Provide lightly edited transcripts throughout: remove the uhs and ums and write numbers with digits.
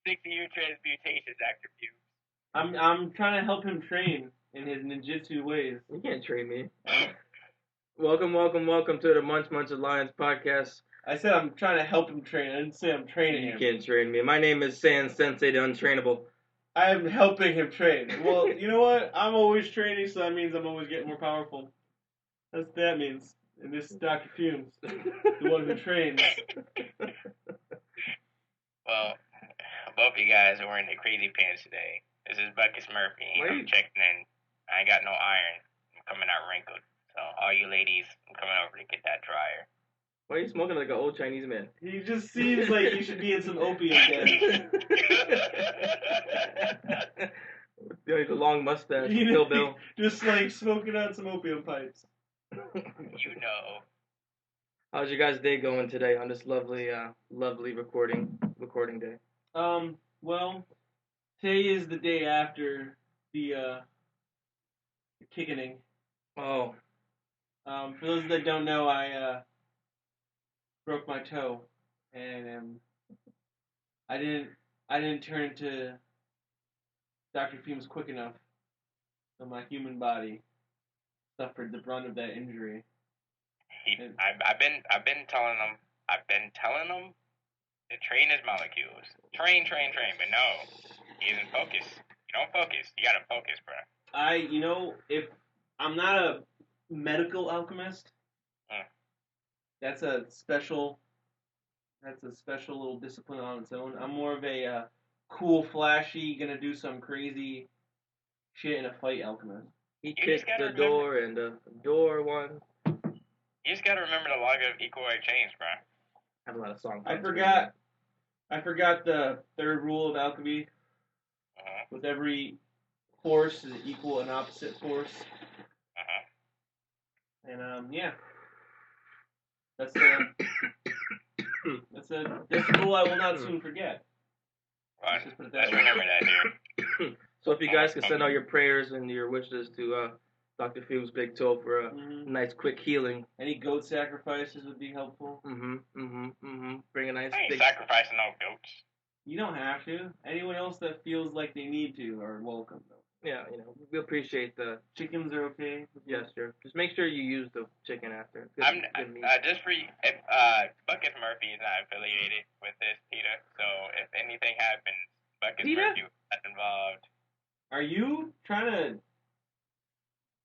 stick to your transmutation, Dr. Pugh. I'm trying to help him train in his ninjutsu ways. You can't train me. Welcome to the Munch Munch Alliance podcast. I said I'm trying to help him train. I didn't say I'm training him. You can't train me. My name is San Sensei the Untrainable. I am helping him train. Well, you know what? I'm always training, so that means I'm always getting more powerful. That's what that means. And this is Dr. Fumes, the one who trains. Well, both of you guys are wearing the crazy pants today. This is Bucket Murphy. I'm checking in. I ain't got no iron. I'm coming out wrinkled. So all you ladies, I'm coming over to get that dryer. Why are you smoking like an old Chinese man? He just seems like he should be in some opium den. The long mustache, Kill Bill. Just like smoking out some opium pipes. You know. How's your guys' day going today on this lovely recording day? Well, today is the day after the kickening. Oh. For those that don't know, I broke my toe, and I didn't turn into Dr. Fumes quick enough, so my human body suffered the brunt of that injury. I've been telling them to train his molecules. Train, but no, he isn't focused. You don't focus. You gotta focus, bro. If I'm not a medical alchemist, that's a special little discipline on its own. I'm more of a cool, flashy, gonna do some crazy shit in a fight alchemist. He kicked the door and the door won. You just gotta remember the law of equal exchange, bro. I have a lot of songs. I forgot the third rule of alchemy. With every force is equal and opposite force. And yeah, that's a rule I will not soon forget. Right. Let's remember that here. So if you guys can send all your prayers and your wishes to Dr. Fumes' big toe for a nice quick healing. Any goat sacrifices would be helpful. Bring a nice I ain't big... sacrificing no goats. You don't have to. Anyone else that feels like they need to are welcome, though. Yeah, we appreciate the... Chickens are okay. Yes, sure. Just make sure you use the chicken after. Just for you, if Bucket Murphy is not affiliated with this, PETA, so if anything happens, Bucket Murphy was not involved. Are you trying to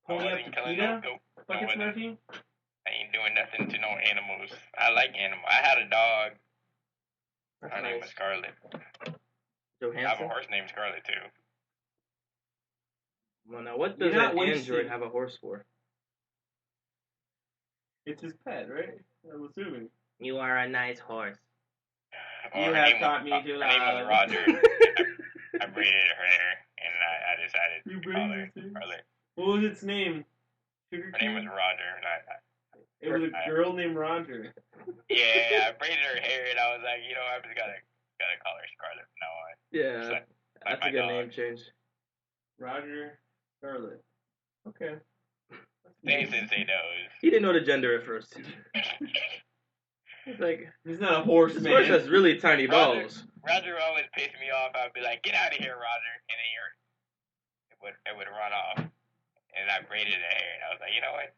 pony up to PETA, Bucket Murphy? I ain't doing nothing to no animals. I like animals. I had a dog. Her name was Scarlet. Johansson? I have a horse named Scarlet, too. Well, now, what does an android have a horse for? It's his pet, right? I'm assuming. You are a nice horse. You have taught me to love. Her name was Roger. I braided her hair, and I decided to call her Scarlet. What was its name? Her name was Roger. It was a girl named Roger. Yeah, I braided her hair, and I was like, I just gotta call her Scarlet from now on. Yeah, that's a good name change. Roger Scarlet. Okay. Sensei knows. He didn't know the gender at first. It's like, he's not a horse, this man. horse has really tiny balls. Roger always pissed me off. I'd be like, get out of here, Roger. And then it would run off. And I braided her hair, and I was like, you know what?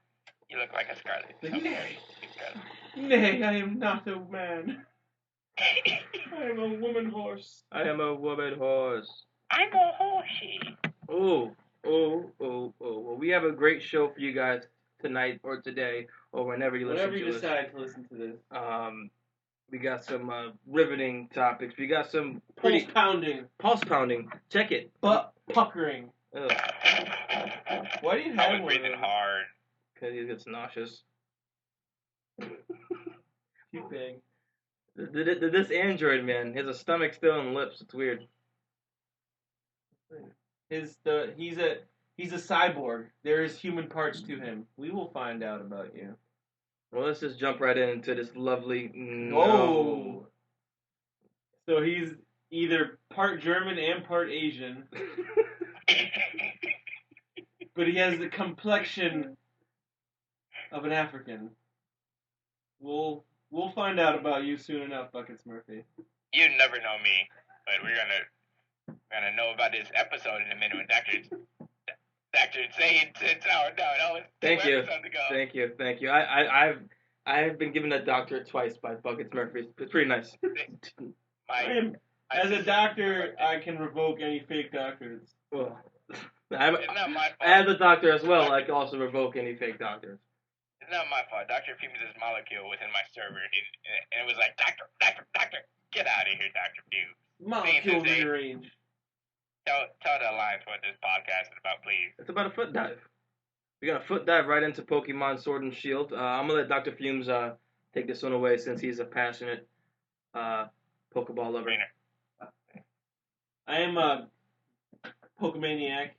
You look like a Scarlet. Nay, I am not a man. I am a woman horse. I am a woman horse. I'm a horsey. Oh. Well, we have a great show for you guys tonight or today or whenever you decide to listen to this. We got some riveting topics. We got some Pulse pounding. Check it. Butt puckering. Ugh. Why do you have I was breathing hard? Because he gets nauseous. Too big. This android man has a stomach still and lips. It's weird. He's a cyborg. There is human parts to him. We will find out about you. Well, let's just jump right into this lovely. Whoa. So he's either part German and part Asian, but he has the complexion of an African. We'll find out about you soon enough, Buckets Murphy. You never know me. but we're gonna know about this episode in a minute when Dr. Insane sits out. No, that was two Thank you. episodes ago. Thank you. I've been given a doctorate twice by Buckets Murphy. It's pretty nice. As a doctor, I can revoke any fake doctorates. Well, It's not my fault. as a doctor as well, I can also revoke any fake doctors. It's not my fault. Dr. Fumes' molecule was in my server, and it was like, Doctor, get out of here, Dr. Fumes. Molecule rearrange. Tell the Alliance what this podcast is about, please. It's about a foot dive. We're gonna foot dive right into Pokemon Sword and Shield. I'm gonna let Dr. Fumes take this one away since he's a passionate Pokeball lover. I am a Pokemaniac.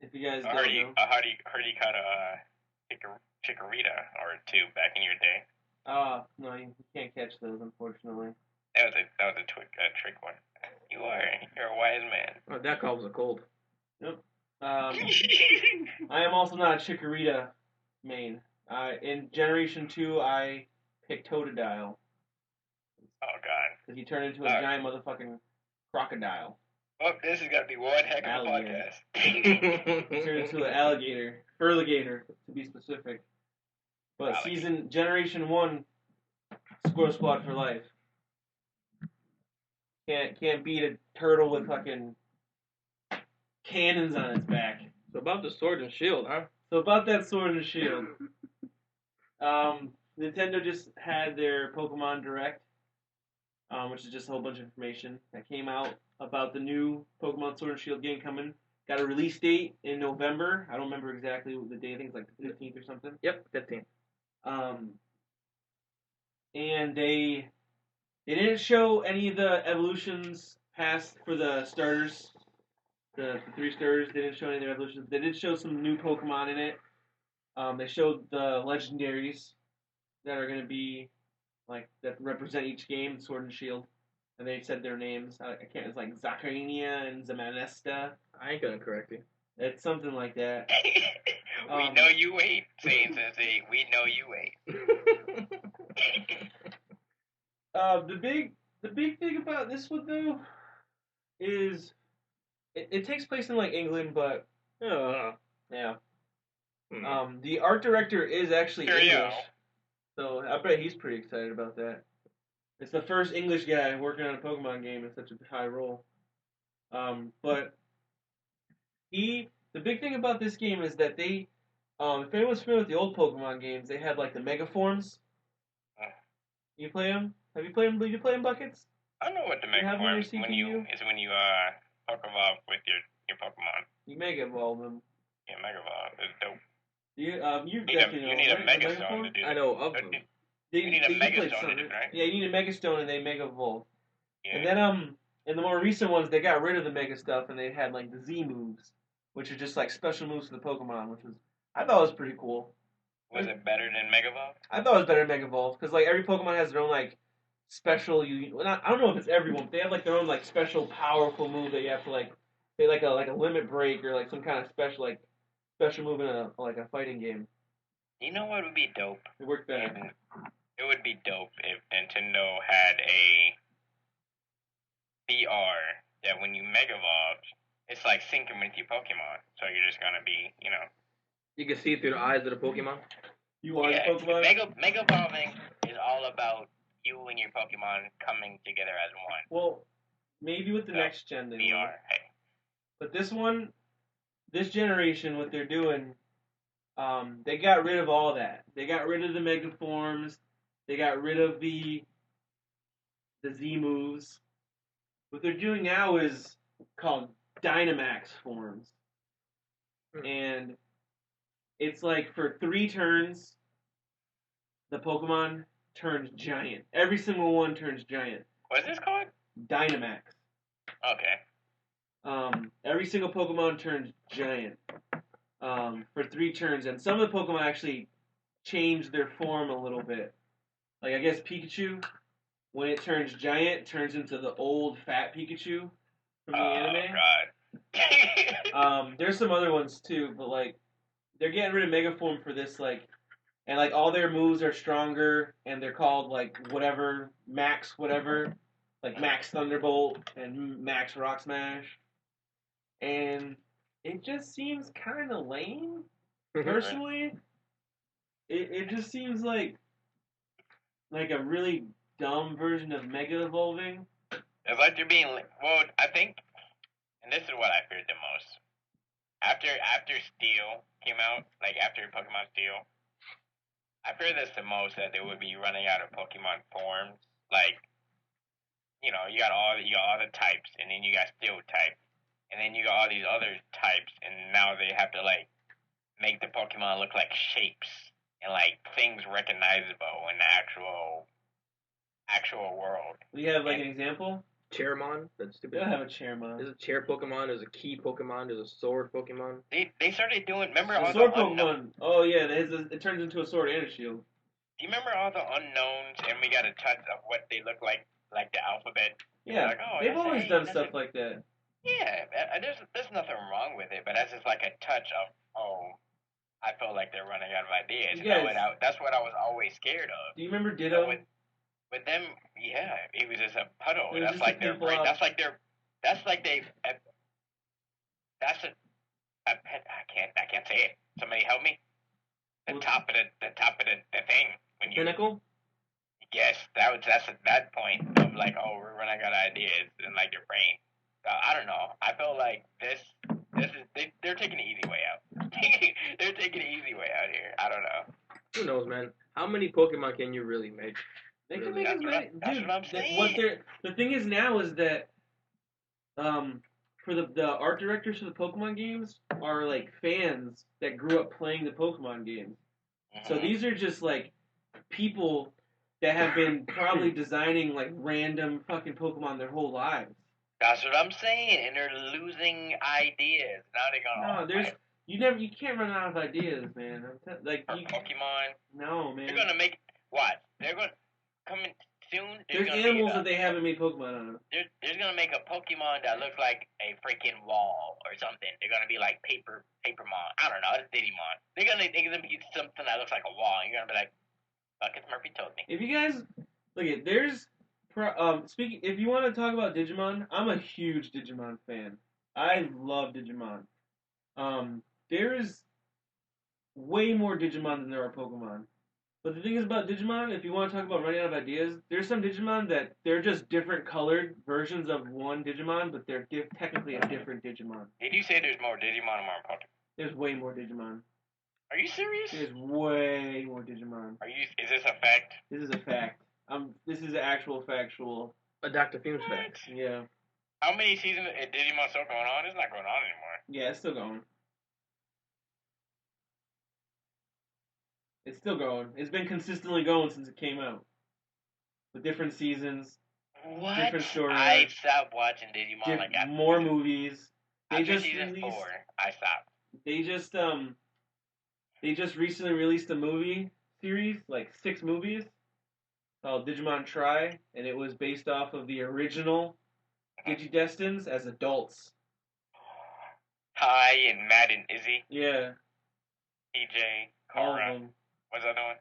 If you guys don't know. I heard you caught a Chikorita or two back in your day. No, you can't catch those, unfortunately. That was a trick one. You're a wise man. Oh, that call was a cold. Yep. I am also not a Chikorita main. In Generation 2, I picked Totodile. Oh, God. Because he turned into a giant motherfucking crocodile. Well, this is going to be one heck of a podcast. He turned into an alligator. Furligator, to be specific. But Generation 1, Squirrel Squad for life. Can't beat a turtle with fucking cannons on its back. So about the Sword and Shield, huh? So about that Sword and Shield. Nintendo just had their Pokemon Direct, which is just a whole bunch of information that came out about the new Pokemon Sword and Shield game coming. Got a release date in November. I don't remember exactly the date. I think it's like the 15th or something. Yep, 15th. And they didn't show any of the evolutions past for the starters. The 3 starters, they didn't show any of their evolutions. They did show some new Pokemon in it. They showed the legendaries that are going to be, like, that represent each game, Sword and Shield. And they said their names. It's like Zacharania and Zamanesta. I ain't gonna correct you. It's something like that. We know you ain't, saying Sensei. We know you ain't. The big thing about this one, though, is it takes place in, like, England, but yeah. The art director is actually English, so I bet he's pretty excited about that. It's the first English guy working on a Pokemon game in such a high role. But the big thing about this game is that they, if anyone's familiar with the old Pokemon games, they had like the Mega Forms. You play them? Have you played them? Did you play them, Buckets? I know what the Mega Forms is when you Pokevolve with your Pokemon. You Mega Evolve them. Yeah, Mega Evolve is dope. You need a Mega Stone to do that. I know of them. You need a Mega Stone to do that, right? Yeah, you need a Mega Stone and they Mega Evolve. Yeah. And then in the more recent ones, they got rid of the Mega stuff and they had like the Z moves, which are just like special moves for the Pokemon, which I thought was pretty cool. Was it better than Mega Evolve? I thought it was better than Mega Evolve because like every Pokemon has their own like special. I don't know if it's everyone, but they have like their own like special powerful move that you have to like say like a limit break or like some kind of special move in a fighting game. You know what would be dope? It worked better. It would be dope if Nintendo had a VR that when you Mega Evolve, it's like syncing with your Pokemon. So you're just gonna be, You can see through the eyes of the Pokemon. You are the Pokemon? Mega Evolving is all about you and your Pokemon coming together as one. Well, maybe with the next gen they VR, hey. But this generation, what they're doing, they got rid of all that. They got rid of the Mega Forms. They got rid of the Z moves. What they're doing now is called Dynamax forms. And it's like for 3 turns, the Pokemon turns giant. Every single one turns giant. What's this called? Dynamax. Okay. Every single Pokemon turns giant for 3 turns. And some of the Pokemon actually change their form a little bit. Like, I guess Pikachu, when it turns giant, turns into the old fat Pikachu from the anime. Oh, God. There's some other ones, too, but, like, they're getting rid of Mega Form for this, like, and, like, all their moves are stronger, and they're called, like, whatever, max whatever. like Max Thunderbolt and Max Rock Smash, and it just seems kind of lame. Personally, it just seems like a really dumb version of Mega Evolving. It's like they're being well. I think, and this is what I feared the most. After Steel came out, like after Pokemon Steel, I feared this the most that they would be running out of Pokemon forms. Like, you know, you got all the types, and then you got Steel type, and then you got all these other types, and now they have to like make the Pokemon look like shapes and like things recognizable in the actual world. We have like an example. Chairmon, that's stupid. We don't have a Chairmon. There's a chair Pokemon, there's a key Pokemon, there's a sword Pokemon. They started doing, remember all sword the Pokemon. Oh yeah, it turns into a sword and a shield. Do you remember all the unknowns, and we got a touch of what they look like the alphabet? Yeah, like, oh, they've always done stuff like that. Yeah, there's nothing wrong with it, but that's just like a touch of, I feel like they're running out of ideas. That's what I was always scared of. Do you remember Ditto? With them, yeah, it was just a puddle. That's like their brain. That's like they. I can't say it. Somebody help me. The top of the thing when you. Pinnacle. Yes, that's at that point of like, oh, we're running out of ideas and like your brain. I don't know. I feel like this is they're taking the easy way out. They're taking the easy way out here. I don't know. Who knows, man? How many Pokemon can you really make? They can make as many. That's what I'm saying. The thing is now is that for the art directors for the Pokemon games are like fans that grew up playing the Pokemon games. Mm-hmm. So these are just like people that have been probably designing like random fucking Pokemon their whole lives. That's what I'm saying, and they're losing ideas. Now they're gonna. You can't run out of ideas, man. Pokemon. No, man. They're gonna make what? They're gonna come in soon. There's animals that they haven't made Pokemon out of. They're gonna make a Pokemon that looks like a freaking wall or something. They're gonna be like Papermon. I don't know. It's Digimon. They're gonna be something that looks like a wall. And you're gonna be like, Buckets Murphy told me. If you guys look at speaking, if you want to talk about Digimon, I'm a huge Digimon fan. I love Digimon. There's way more Digimon than there are Pokemon. But the thing is about Digimon, if you want to talk about running out of ideas, there's some Digimon that they're just different colored versions of one Digimon, but they're technically a different Digimon. Did you say there's more Digimon or more Pokemon? There's way more Digimon. Are you serious? There's way more Digimon. Is this a fact? This is a fact. This is actual factual. A Dr. Fumes fact. Yeah. How many seasons is Digimon still going on? It's not going on anymore. Yeah, it's still going. It's still going. It's been consistently going since it came out. With different seasons. What? Different stories. I stopped watching Digimon after more movies. After season 4, I stopped. They just recently released a movie series, like 6 movies, called Digimon Tri, and it was based off of the original Digidestins as adults. Ty and Matt and Izzy. Yeah. TJ, all Kara. of them. What's that doing?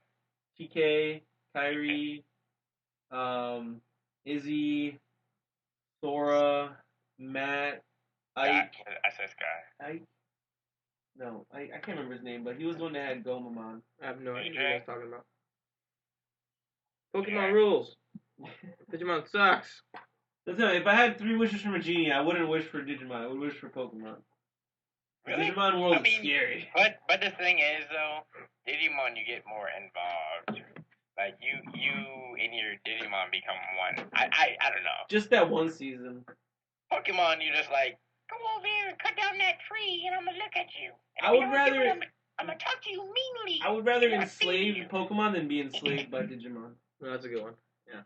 TK, Kyrie, Izzy, Sora, Matt, Ike. I said Sky. Ike? No, I can't remember his name, but he was the one that had Gomamon. I have no idea what I was talking about. Pokemon rules. Digimon sucks. Listen, if I had 3 wishes from a genie, I wouldn't wish for Digimon. I would wish for Pokemon. Really? Digimon world is scary. But the thing is, though, Digimon, you get more involved. Like, you and your Digimon become one. I don't know. Just that one season. Pokemon, you just like, come over here and cut down that tree, and I'm going to look at you. I would rather... I'm going to talk to you meanly. I would rather enslave Pokemon than be enslaved by Digimon. Well, that's a good one. Yeah.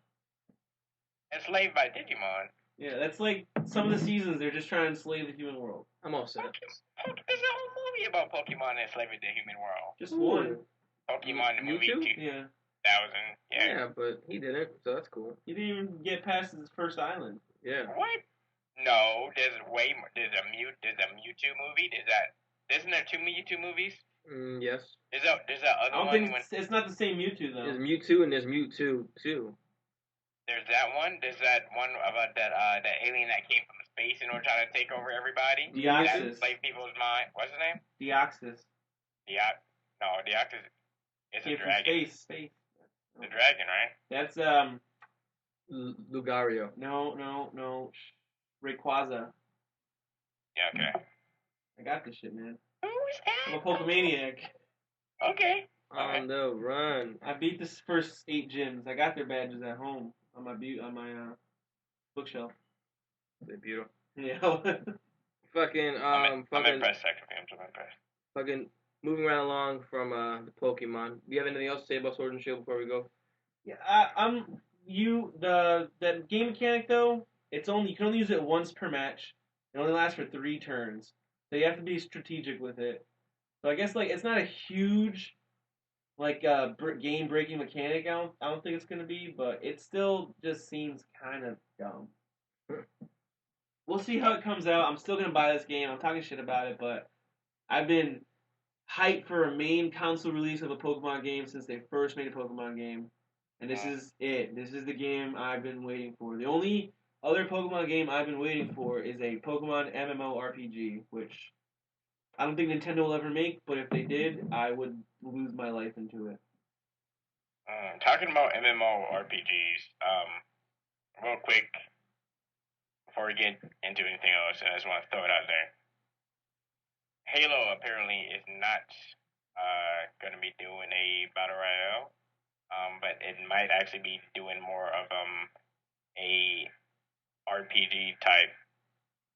Enslaved by Digimon? Yeah, that's like some of the seasons, they're just trying to enslave the human world. I'm all set. There's a whole movie about Pokemon enslaving the human world. Just one. Pokemon the movie, too. Yeah. 1000. Yeah, but he didn't, so that's cool. He didn't even get past his first island. Yeah. What? No, there's way more. There's a Mewtwo movie. Isn't there 2 Mewtwo movies? Yes. There's that other one. It's not the same Mewtwo though. There's Mewtwo and there's Mewtwo 2. There's that one. There's that one about that alien that came from space and were trying to take over everybody. Deoxys. That played people's mind. What's his name? Deoxys. No, Deoxys. It's Came a dragon. From space. The dragon, right? That's Lugario. No. Rayquaza. Yeah, okay. I got this shit, man. Who's that? I'm a Pokemaniac. Okay. On the run. I beat the first 8 gyms. I got their badges at home on my bookshelf. They're beautiful. Yeah. I'm impressed, actually. I'm so impressed. Fucking moving right along from the Pokemon. Do you have anything else to say about Sword and Shield before we go? Yeah, that game mechanic though. You can only use it once per match. It only lasts for 3 turns, so you have to be strategic with it. So I guess it's not a huge game breaking mechanic. I don't think it's gonna be, but it still just seems kind of dumb. We'll see how it comes out. I'm still gonna buy this game. I'm talking shit about it, but I've been hyped for a main console release of a Pokemon game since they first made a Pokemon game. And this is it. This is the game I've been waiting for. The only other Pokemon game I've been waiting for is a Pokemon MMORPG, which I don't think Nintendo will ever make, but if they did, I would lose my life into it. Talking about MMORPGs, real quick, before we get into anything else, I just want to throw it out there. Halo apparently is not going to be doing a Battle Royale. But it might actually be doing more of a RPG type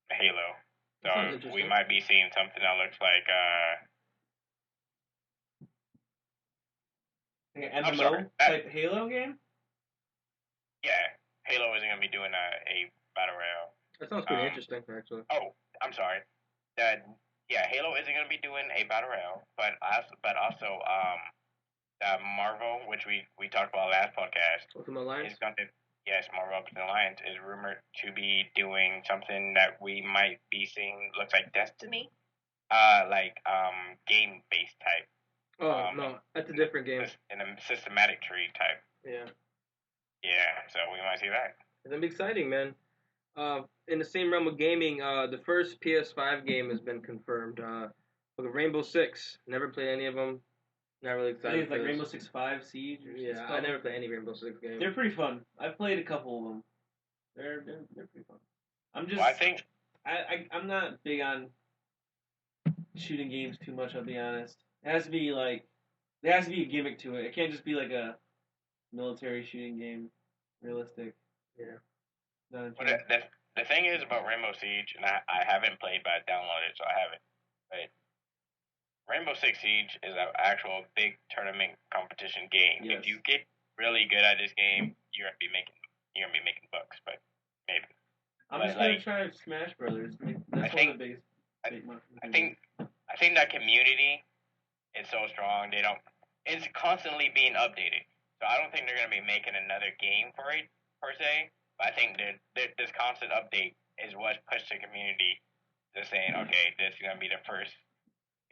Halo. So we might be seeing something that looks like an MMO type Halo game. Yeah, Halo isn't gonna be doing a Battle Royale. That sounds pretty interesting, actually. Oh, I'm sorry. Halo isn't gonna be doing a Battle Royale, but also Marvel, which we talked about last podcast, Ultimate Alliance? Marvel Ultimate Alliance is rumored to be doing something that we might be seeing. Looks like Destiny, game based type. Oh no, that's a different game. In a systematic tree type. Yeah. Yeah, so we might see that. It's gonna be exciting, man. In the same realm of gaming, the first PS5 game has been confirmed. Rainbow Six. Never played any of them. Not really excited. I think it's like Rainbow Six 5 Siege. Yeah, I never played any Rainbow Six games. They're pretty fun. I've played a couple of them. They're pretty fun. I'm not big on shooting games too much. I'll be honest. There has to be a gimmick to it. It can't just be like a military shooting game. Realistic. Yeah. Well, the thing is about Rainbow Siege, and I haven't played, but I downloaded it, so I haven't. But Rainbow Six Siege is an actual big tournament competition game. Yes. If you get really good at this game, you're gonna be making bucks. But maybe. I'm just gonna try Smash Brothers. That's one of the biggest. I think that community is so strong. It's constantly being updated. So I don't think they're gonna be making another game for it per se. But I think that this constant update is what pushed the community to saying, okay, this is gonna be the first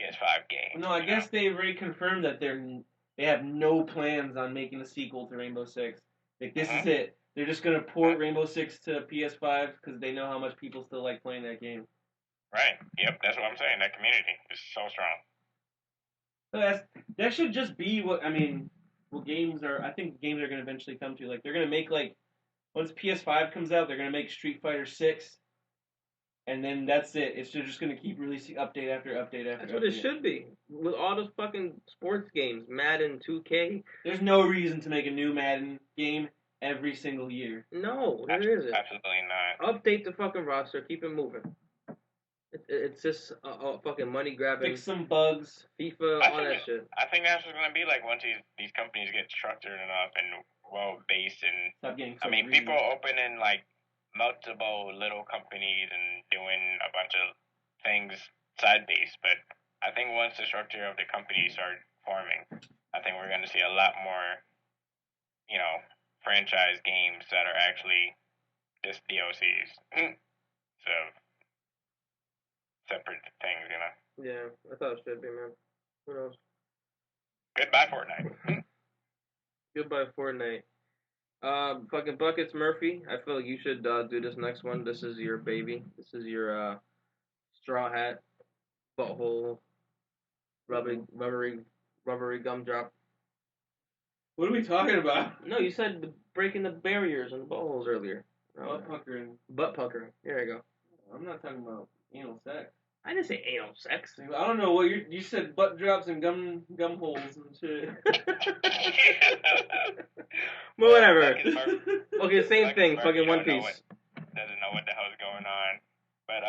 PS5 game. No, I guess they already confirmed that they have no plans on making a sequel to Rainbow Six. Like this is it. They're just gonna port Rainbow Six to PS5 because they know how much people still like playing that game. Right. Yep. That's what I'm saying. That community is so strong. So that should just be what games are. I think games are gonna eventually come to. Like they're gonna make once PS5 comes out, they're gonna make Street Fighter 6. And then that's it. It's just going to keep releasing update after update after update. That's what it should be. With all those fucking sports games, Madden, 2K. There's no reason to make a new Madden game every single year. No, there isn't. Absolutely not. Update the fucking roster. Keep it moving. It's just fucking money grabbing. Fix some bugs. FIFA, all that shit. I think that's what's going to be like once these companies get structured enough and well-based. And stop getting people opening multiple little companies and doing a bunch of things side-based, but I think once the structure of the company start forming, I think we're going to see a lot more, franchise games that are actually just DLCs. So, separate things, Yeah, I thought it should be, man. Who knows? Goodbye, Fortnite. Goodbye, Fortnite. Fucking Buckets Murphy. I feel like you should do this next one. This is your baby. This is your straw hat, butthole, rubbery gumdrop. What are we talking about? No, you said breaking the barriers and the buttholes earlier. Butt puckering. Butt puckering. There you go. I'm not talking about anal sex. I didn't say anal sex. I don't know what you said. Butt drops and gum holes and shit. Well, whatever. Okay, same thing. Fucking One Piece. Doesn't know what the hell's going on. But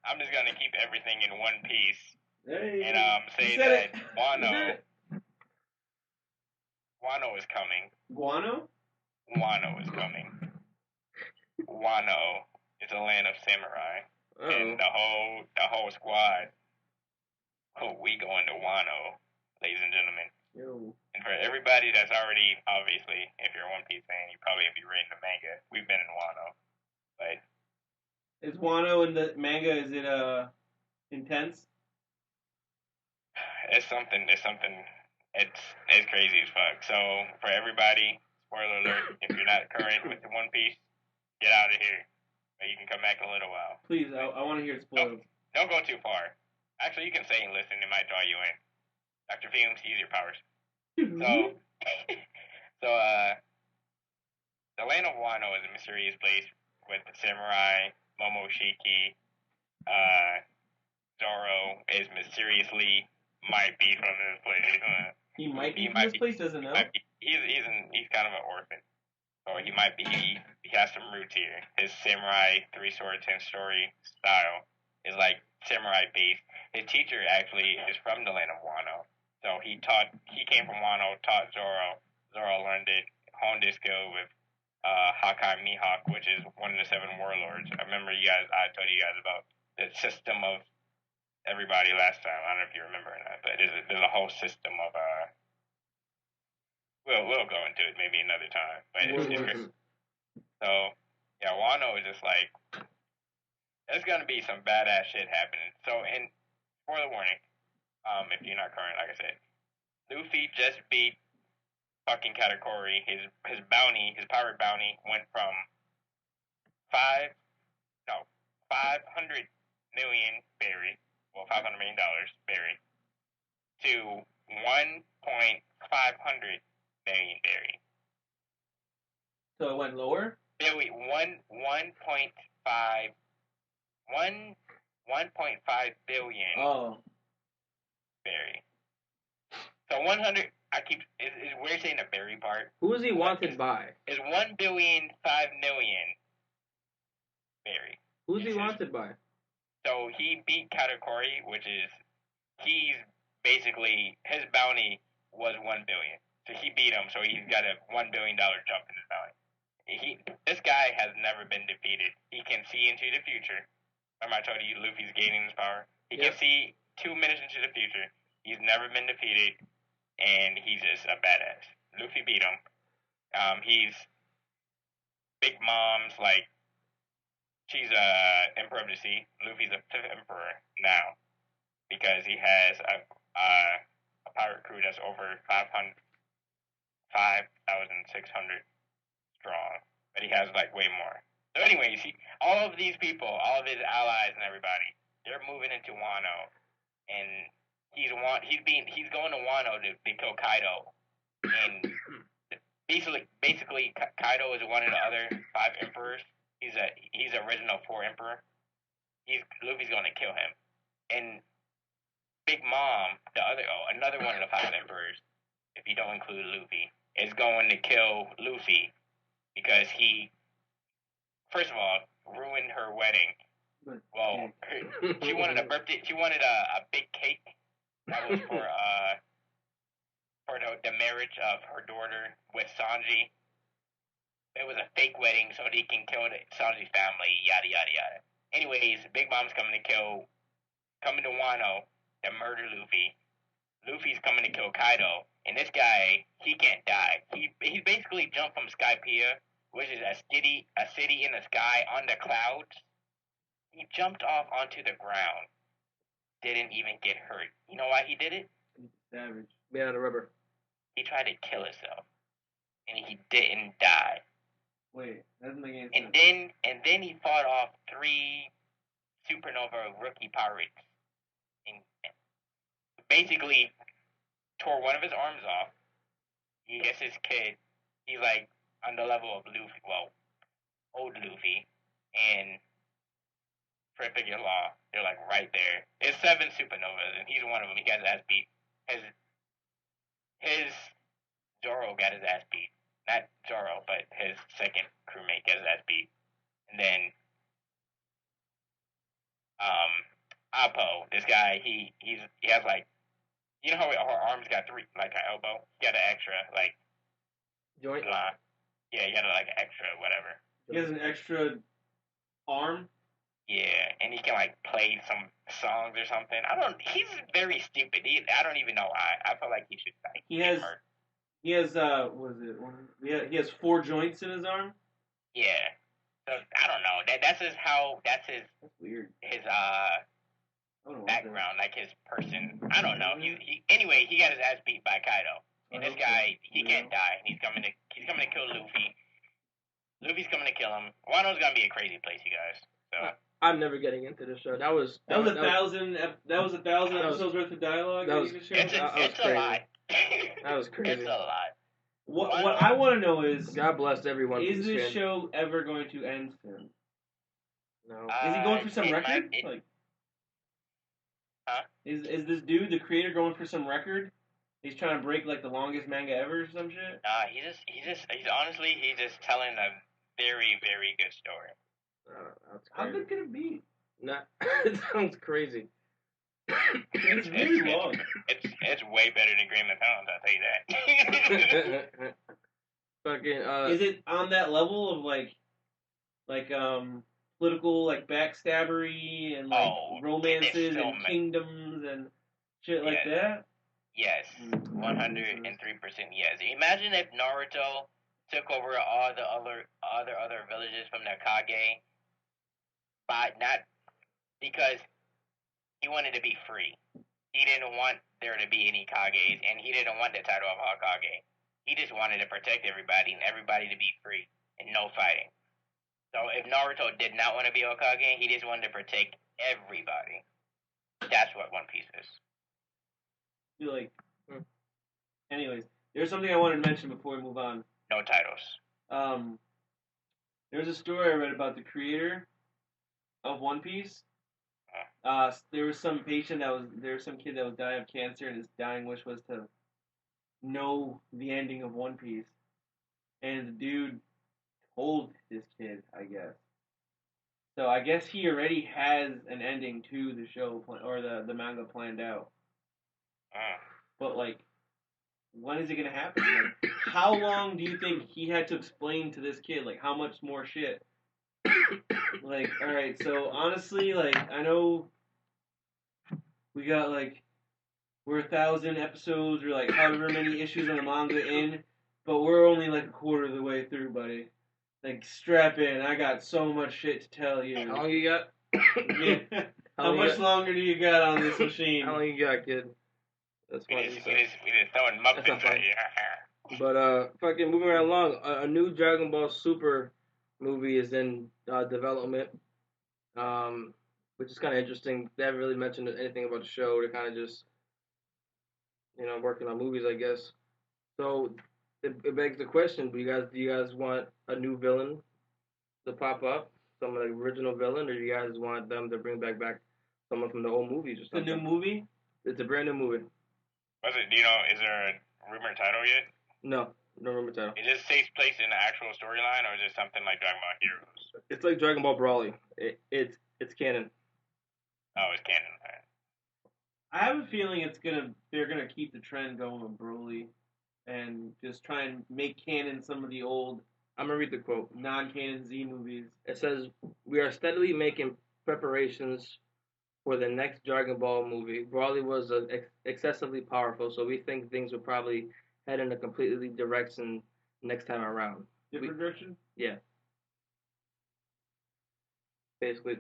I'm just gonna keep everything in one piece. Hey, and say that Wano is coming. Guano? Wano is coming. Wano is a land of samurai. Uh-oh. And the whole squad, we going to Wano, ladies and gentlemen. Yo. And for everybody that's already, obviously, if you're a One Piece fan, you probably be reading the manga. We've been in Wano. But is Wano in the manga, is it intense? It's something. It's crazy as fuck. So for everybody, spoiler alert: if you're not current with the One Piece, get out of here. But you can come back in a little while. Please, I want to hear it spoiled. Don't go too far. Actually, you can say and listen. It might draw you in. Dr. Fumes, use your powers. So the land of Wano is a mysterious place with the samurai, Momoshiki, Zoro is mysteriously might be from this place. He might be from this place, doesn't know? He's kind of an orphan. So he might be, he has some roots here. His samurai 3-sword 10-story style is like samurai based. His teacher actually is from the land of Wano. So he came from Wano, taught Zoro. Zoro learned it, honed his skill with Hakai Mihawk, which is one of the 7 warlords. I remember I told you guys about the system of everybody last time. I don't know if you remember or not, but there's a whole system of we'll go into it maybe another time. But so yeah, Wano is just like there's gonna be some badass shit happening. So and spoiler warning, if you're not current, like I said, Luffy just beat fucking Katakuri. His bounty, his pirate bounty went from 500 million berry. Well, $500 million berry to 1.500 million berry. So it went lower? Billy, 1.5 billion. Oh. Berry. So 100. Is we're saying the berry part. Who is he wanted by? Is 1,000,000,005 berry. Who's he wanted by? So he beat Katakuri, he's basically, his bounty was 1 billion. So he beat him, so he's got a $1 billion jump in his bounty. This guy has never been defeated. He can see into the future. Remember I told you Luffy's gaining his power? He can see 2 minutes into the future. He's never been defeated, and he's just a badass. Luffy beat him. He's Big Mom's, like, she's Emperor of the Sea. Luffy's a 5th Emperor now because he has a pirate crew that's over 5,600 strong, but he has like way more. So anyways, all of these people, all of his allies and everybody, they're moving into Wano, and he's going to Wano to kill Kaido, and basically Kaido is one of the other 5 emperors. He's original 4 emperor. Luffy's going to kill him, and Big Mom, another one of the 5 emperors, if you don't include Luffy, is going to kill Luffy because he, first of all, ruined her wedding. Well, she wanted a birthday. She wanted a big cake that was for the marriage of her daughter with Sanji. It was a fake wedding so they can kill Sanji's family. Yada yada yada. Anyways, Big Mom's coming to Wano to murder Luffy. Luffy's coming to kill Kaido, and this guy, he can't die. He basically jumped from Skypiea, which is a city in the sky on the clouds. He jumped off onto the ground, didn't even get hurt. You know why he did it? Savage. Made out of rubber. He tried to kill himself. and he didn't die. Wait, that doesn't make any And sense. then he fought off 3 supernova rookie pirates, and basically tore one of his arms off. He gets his kid. He's like on the level of Luffy, well, old Luffy, and Perfect Law. They're like right there. There's 7 supernovas, and he's one of them. He got his ass beat. His Zoro got his ass beat. Not Zoro, but his second crewmate got his ass beat. And then Appo, this guy, he has like, you know how her arms got 3, like an elbow? He got an extra, like, Joint? Yeah, he got like an extra whatever. He has an extra arm? Yeah, and he can like play some songs or something. He's very stupid. I don't even know why. I feel like he should like He has he has 4 joints in his arm? Yeah. So I don't know. That's his weird. His background, like his person. I don't know. Anyway, he got his ass beat by Kaido. And this guy, he can't die. He's coming to kill Luffy. Luffy's coming to kill him. Wano's gonna be a crazy place, you guys. So I'm never getting into this show. That was 1,000 episodes worth of dialogue. It's a lot. That was crazy. It's a lot. What I want to know is, God bless everyone. Is this show ever going to end soon? No. Is he going for some record? Huh? Is this dude, the creator, going for some record? He's trying to break like the longest manga ever or some shit? He's just telling a very, very good story. How good could it be? It sounds crazy. It's really long. It's way better than Game of Thrones, I'll tell you that. Fucking Is it on that level of like political like backstabbery and like romances and kingdoms and shit like that? Yes, 103% yes. Imagine if Naruto took over all the other villages from the Kage, but not because he wanted to be free. He didn't want there to be any Kages, and he didn't want the title of Hokage. He just wanted to protect everybody and everybody to be free and no fighting. So if Naruto did not want to be Hokage, he just wanted to protect everybody. That's what One Piece is. Anyways, there's something I wanted to mention before we move on. No titles. There's a story I read about the creator of One Piece. There was some kid that was dying of cancer, and his dying wish was to know the ending of One Piece. And the dude told his kid, I guess. So I guess he already has an ending to the show or the manga planned out. But like, when is it gonna happen? Like, how long do you think he had to explain to this kid? Like, how much more shit? Like, all right. So honestly, like, I know we got like we're 1,000 episodes or like however many issues on the manga in, but we're only like a quarter of the way through, buddy. Like, strap in. I got so much shit to tell you. How long you got? Yeah. How much longer do you got on this machine? How long you got, kid? That's we just throwing muffins at you. But fucking moving right along, a new Dragon Ball Super movie is in development, which is kind of interesting. They haven't really mentioned anything about the show. They're kind of just, working on movies, I guess. So it begs the question: do you guys want a new villain to pop up, some of the original villain, or do you guys want them to bring back someone from the old movies or something? The new movie? It's a brand new movie. Was it? Is there a rumored title yet? No rumored title. It just takes place in the actual storyline, or is it something like Dragon Ball Heroes? It's like Dragon Ball Brawly. It's canon. Oh, it's canon. Right. I have a feeling they're gonna keep the trend going with Broly, and just try and make canon some of the old. I'm gonna read the quote. Non-canon Z movies. It says, "We are steadily making preparations for the next Dragon Ball movie. Broly was excessively powerful, so we think things will probably head in a completely direction next time around." Different direction? Yeah. Basically,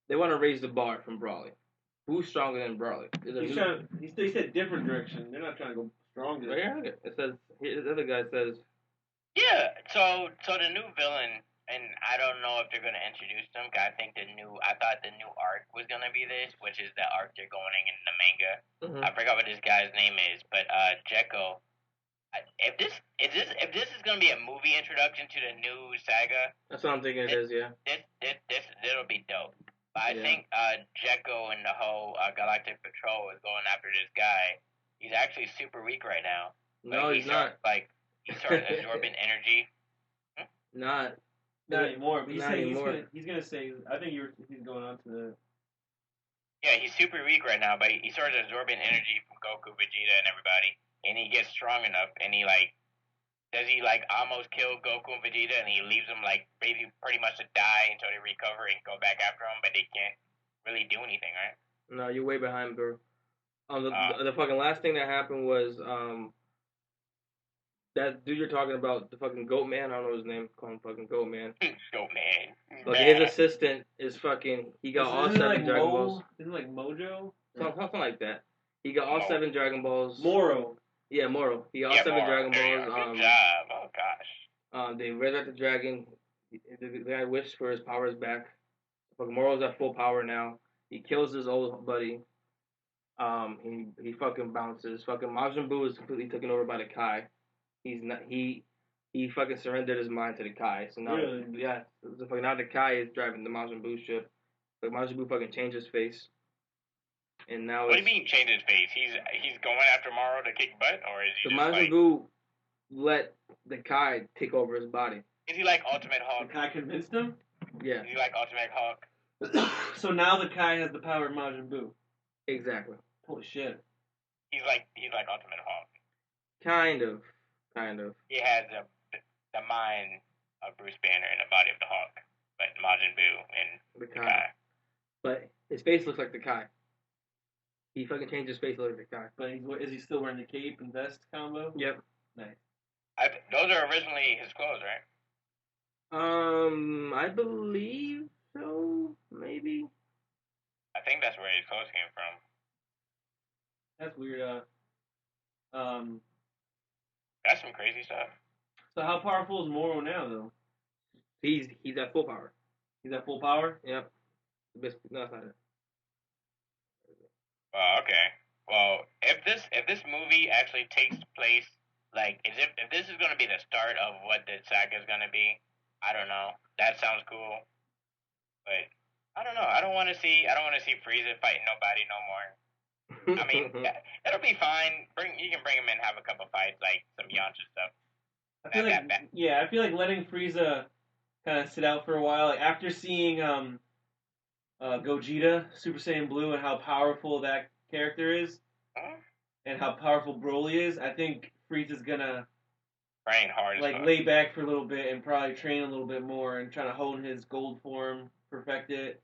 they want to raise the bar from Broly. Who's stronger than Broly? He said different direction. They're not trying to go stronger. Yeah, it says, the other guy says, Yeah, so the new villain, and I don't know if they're gonna introduce them. 'Cause I thought the new arc was gonna be this, which is the arc they're going in the manga. Mm-hmm. I forgot what this guy's name is, but Jekko. If this is gonna be a movie introduction to the new saga, That's what I'm thinking it is, yeah. It'll be dope. But I think Jekko and the whole Galactic Patrol is going after this guy. He's actually super weak right now. No, he's not. He started absorbing energy. Not anymore. But not anymore. He's gonna say. I think he's going on to the. Yeah, he's super weak right now, but he starts absorbing energy from Goku, Vegeta, and everybody, and he gets strong enough, and he almost kill Goku and Vegeta, and he leaves them pretty much to die until they recover and go back after him, but they can't really do anything, right? No, you're way behind, bro. The fucking last thing that happened was that dude you're talking about, the fucking Goat Man. I don't know his name. Call him fucking Goat Man. Goat Man. Like his assistant is fucking. He got all 7 Dragon Balls. Isn't it like Mojo? Something like that. He got all 7 Dragon Balls. Moro. Yeah, Moro. He got all 7 Dragon Balls. Good job. Oh gosh. They resurrect the dragon. The guy wishes for his powers back. Fucking Moro's at full power now. He kills his old buddy. He fucking bounces. Fucking Majin Buu is completely taken over by the Kai. He's not. He fucking surrendered his mind to the Kai. So now, really? Yeah. So fucking now the Kai is driving the Majin Buu ship. But Majin Buu fucking changed his face. And now what do you mean change his face? He's going after Moro to kick butt, or is he the just Majin Buu let the Kai take over his body. Is he like Ultimate Hulk? The Kai convinced him? Yeah. Is he like Ultimate Hulk? So now the Kai has the power of Majin Buu. Exactly. Holy shit. He's like Ultimate Hulk. Kind of. He has the mind of Bruce Banner and the body of the Hulk, but Majin Buu and the Kai. But his face looks like the Kai. He fucking changed his face to look like the Kai. But is he still wearing the cape and vest combo? Yep. Nice. Those are originally his clothes, right? I believe so. Maybe. I think that's where his clothes came from. That's weird. That's some crazy stuff. So how powerful is Moro now, though? He's at full power. He's at full power? Yep. No, it's not it. Okay. Well, if this movie actually takes place, if this is going to be the start of what the saga is going to be, I don't know. That sounds cool, but I don't know. I don't want to see Frieza fighting nobody no more. I mean, that'll be fine. You can bring him in, have a couple fights, like some Yamcha stuff. I feel like letting Frieza kind of sit out for a while. Like after seeing Gogeta, Super Saiyan Blue, and how powerful that character is, and how powerful Broly is, I think Frieza's gonna train hard, lay back for a little bit and probably train a little bit more and try to hone his gold form, perfect it.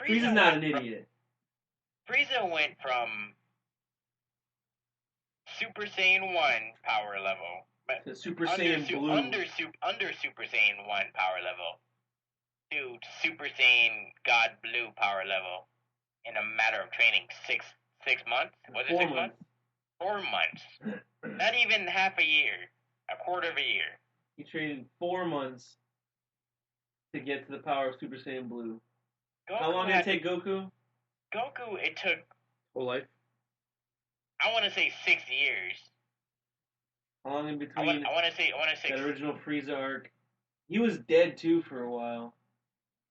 Frieza's not an idiot. Frieza went from Super Saiyan 1 power level to Super Saiyan Blue. Under Super Saiyan 1 power level to Super Saiyan God Blue power level in a matter of training 6 months? Was it 6 months? 4 months. Not even half a year. A quarter of a year. He trained 4 months to get to the power of Super Saiyan Blue. How long did it take Goku? Goku, it took whole life. I want to say 6 years. How long in between? I want to say that original Frieza arc. He was dead too for a while.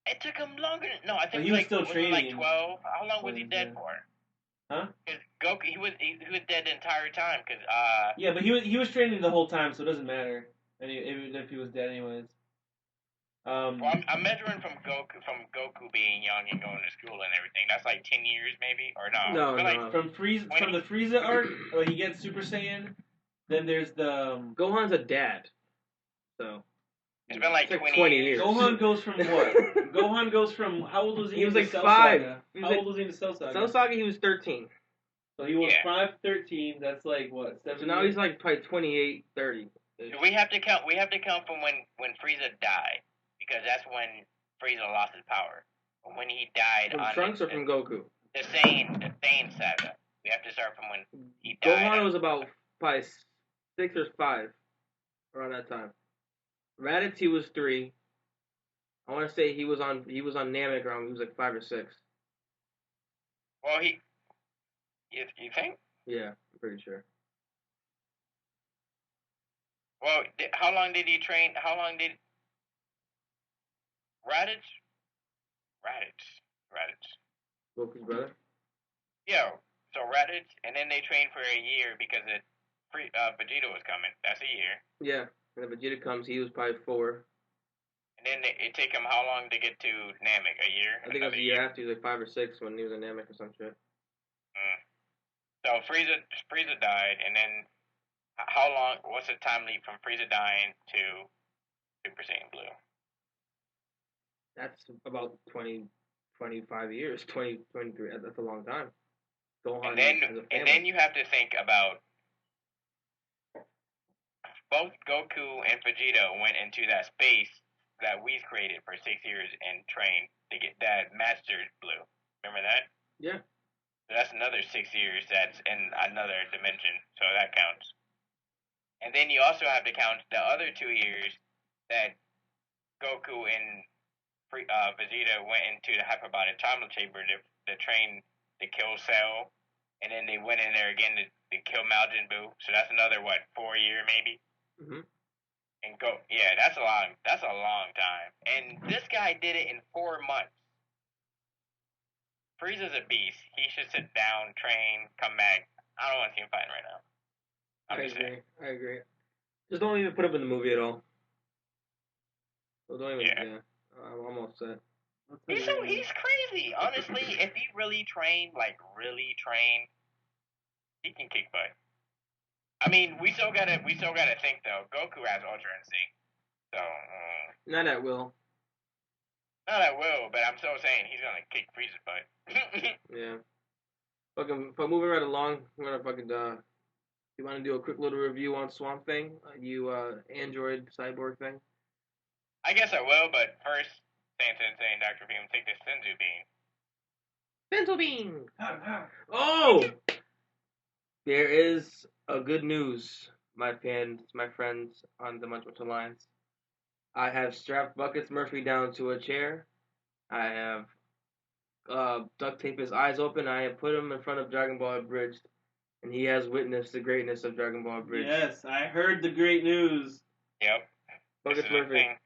It took him longer. No, I think he was still training. Like 12. How long was he dead for? Huh? Because Goku, he was dead the entire time. Cause yeah, but he was training the whole time, so it doesn't matter. Even if he was dead, anyways. Well, I'm measuring from Goku being young and going to school and everything. That's like 10 years, maybe, or no? No. From the Frieza arc, where he gets Super Saiyan. Then there's the Gohan's a dad, so it's been like 20 years. Gohan goes from what? Gohan goes from how old was he? He was like 5. How old was he in the Cell Saga? Cell Saga, he was 13. So he was 5, 13. That's like what? 7 So now he's like probably 28, 30. We have to count. We have to count from when Frieza died, because that's when Frieza lost his power. When he died from Trunks or from Goku? The Saiyan saga. We have to start from when he died. Gohan was about probably 6 or 5 around that time. Raditz, he was 3. I want to say he was on Namek around. He was like 5 or 6. Well, you think? Yeah, I'm pretty sure. Well, how long did he train? How long did Raditz? Goku's brother. Yeah. So Raditz, and then they trained for a year because Vegeta was coming. That's a year. Yeah, and then Vegeta comes. He was probably 4. And then it take him how long to get to Namek? A year? I think it was a year after. He was like 5 or 6 when he was in Namek or some shit. So Frieza died, and then how long? What's the time leap from Frieza dying to Super Saiyan Blue? That's about 20, 25 years, 20, 23. That's a long time. And then you have to think about both Goku and Vegeta went into that space that we created for 6 years and trained to get that Master Blue. Remember that? Yeah. So that's another 6 years that's in another dimension, so that counts. And then you also have to count the other 2 years that Goku and Vegeta went into the hyperbolic time chamber to train to kill Cell, and then they went in there again to kill Majin Buu. So that's another 4 year maybe. Mm-hmm. And that's a long time. And this guy did it in 4 months. Frieza's a beast. He should sit down, train, come back. I don't want to see him fighting right now. I agree. Just don't even put him in the movie at all. So don't even. Yeah. I'm all set. He's crazy. Honestly, if he really trained, he can kick butt. I mean, we still gotta think though. Goku has Ultra Instinct, so not at will. Not at will, but I'm still saying he's gonna kick Frieza's butt. Yeah. But moving right along, we're gonna you want to do a quick little review on Swamp Thing? You Android cyborg thing? I guess I will, but first, saying Dr. Beam, take this Senzu bean. Oh! There is a good news, my friends on the Munch Munch Alliance. I have strapped Buckets Murphy down to a chair. I have duct taped his eyes open. I have put him in front of Dragon Ball Abridged, and he has witnessed the greatness of Dragon Ball Abridged. Yes, I heard the great news. Yep. Buckets Murphy.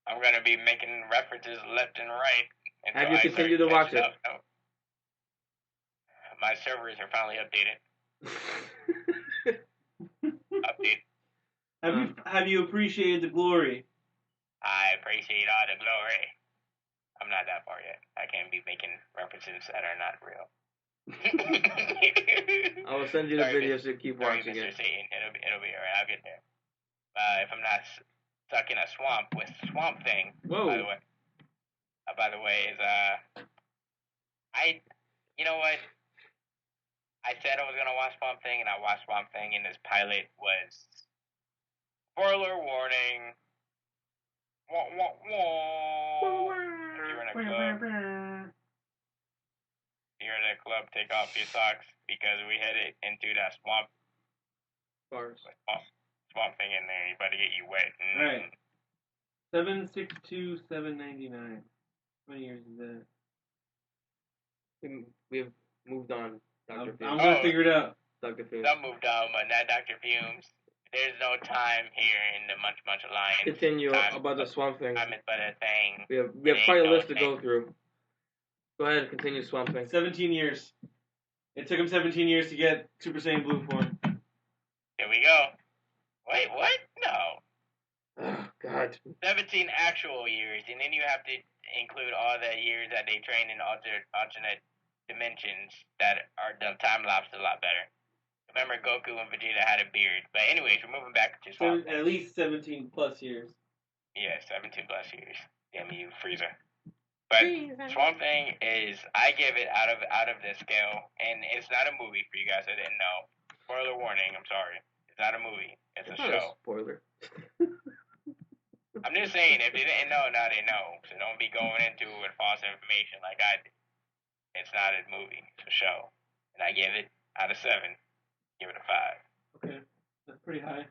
I'm going to be making references left and right. Have you continued to watch it? No. My servers are finally updated. Update. Have you appreciated the glory? I appreciate all the glory. I'm not that far yet. I can't be making references that are not real. I will send you the video so you keep watching Mr. it. Satan. It'll be alright. I'll get there. If I'm not stuck in a swamp with Swamp Thing. Whoa. By the way, you know what? I said I was gonna watch Swamp Thing, and I watched Swamp Thing, and this pilot was spoiler warning. Wah, wah, wah. If you're in a club, take off your socks because we headed into that swamp. Swamp Thing in there. You better get you wet. Right. 7/6/7/99. How many years is that? We've moved on, Dr. Fumes. I'm gonna figure it out. Dr. Fumes. Some moved on, but not Dr. Fumes. There's no time here in the Munch Munch Alliance. Continue about the Swamp Thing. Time is but a thing. We have quite a list to go through. Go ahead and continue Swamp Thing. 17 years. It took him 17 years to get Super Saiyan Blue form. Here we go. Wait, what? No. Oh, God. 17 actual years, and then you have to include all the years that they train in alternate dimensions that are done time-lapsed a lot better. Remember, Goku and Vegeta had a beard. But anyways, we're moving back to Swamp Thing. At least 17 plus years. Yeah, 17 plus years. Damn you, Frieza. But Swamp Thing is, I give it out of the scale, and it's not a movie for you guys that didn't know. Spoiler warning, I'm sorry. It's not a movie. It's a show. Spoiler. I'm just saying, if they didn't know, now they know. So don't be going into it with false information like I did. It's not a movie. It's a show. And I give it out of 7. Give it a 5. Okay. That's pretty high.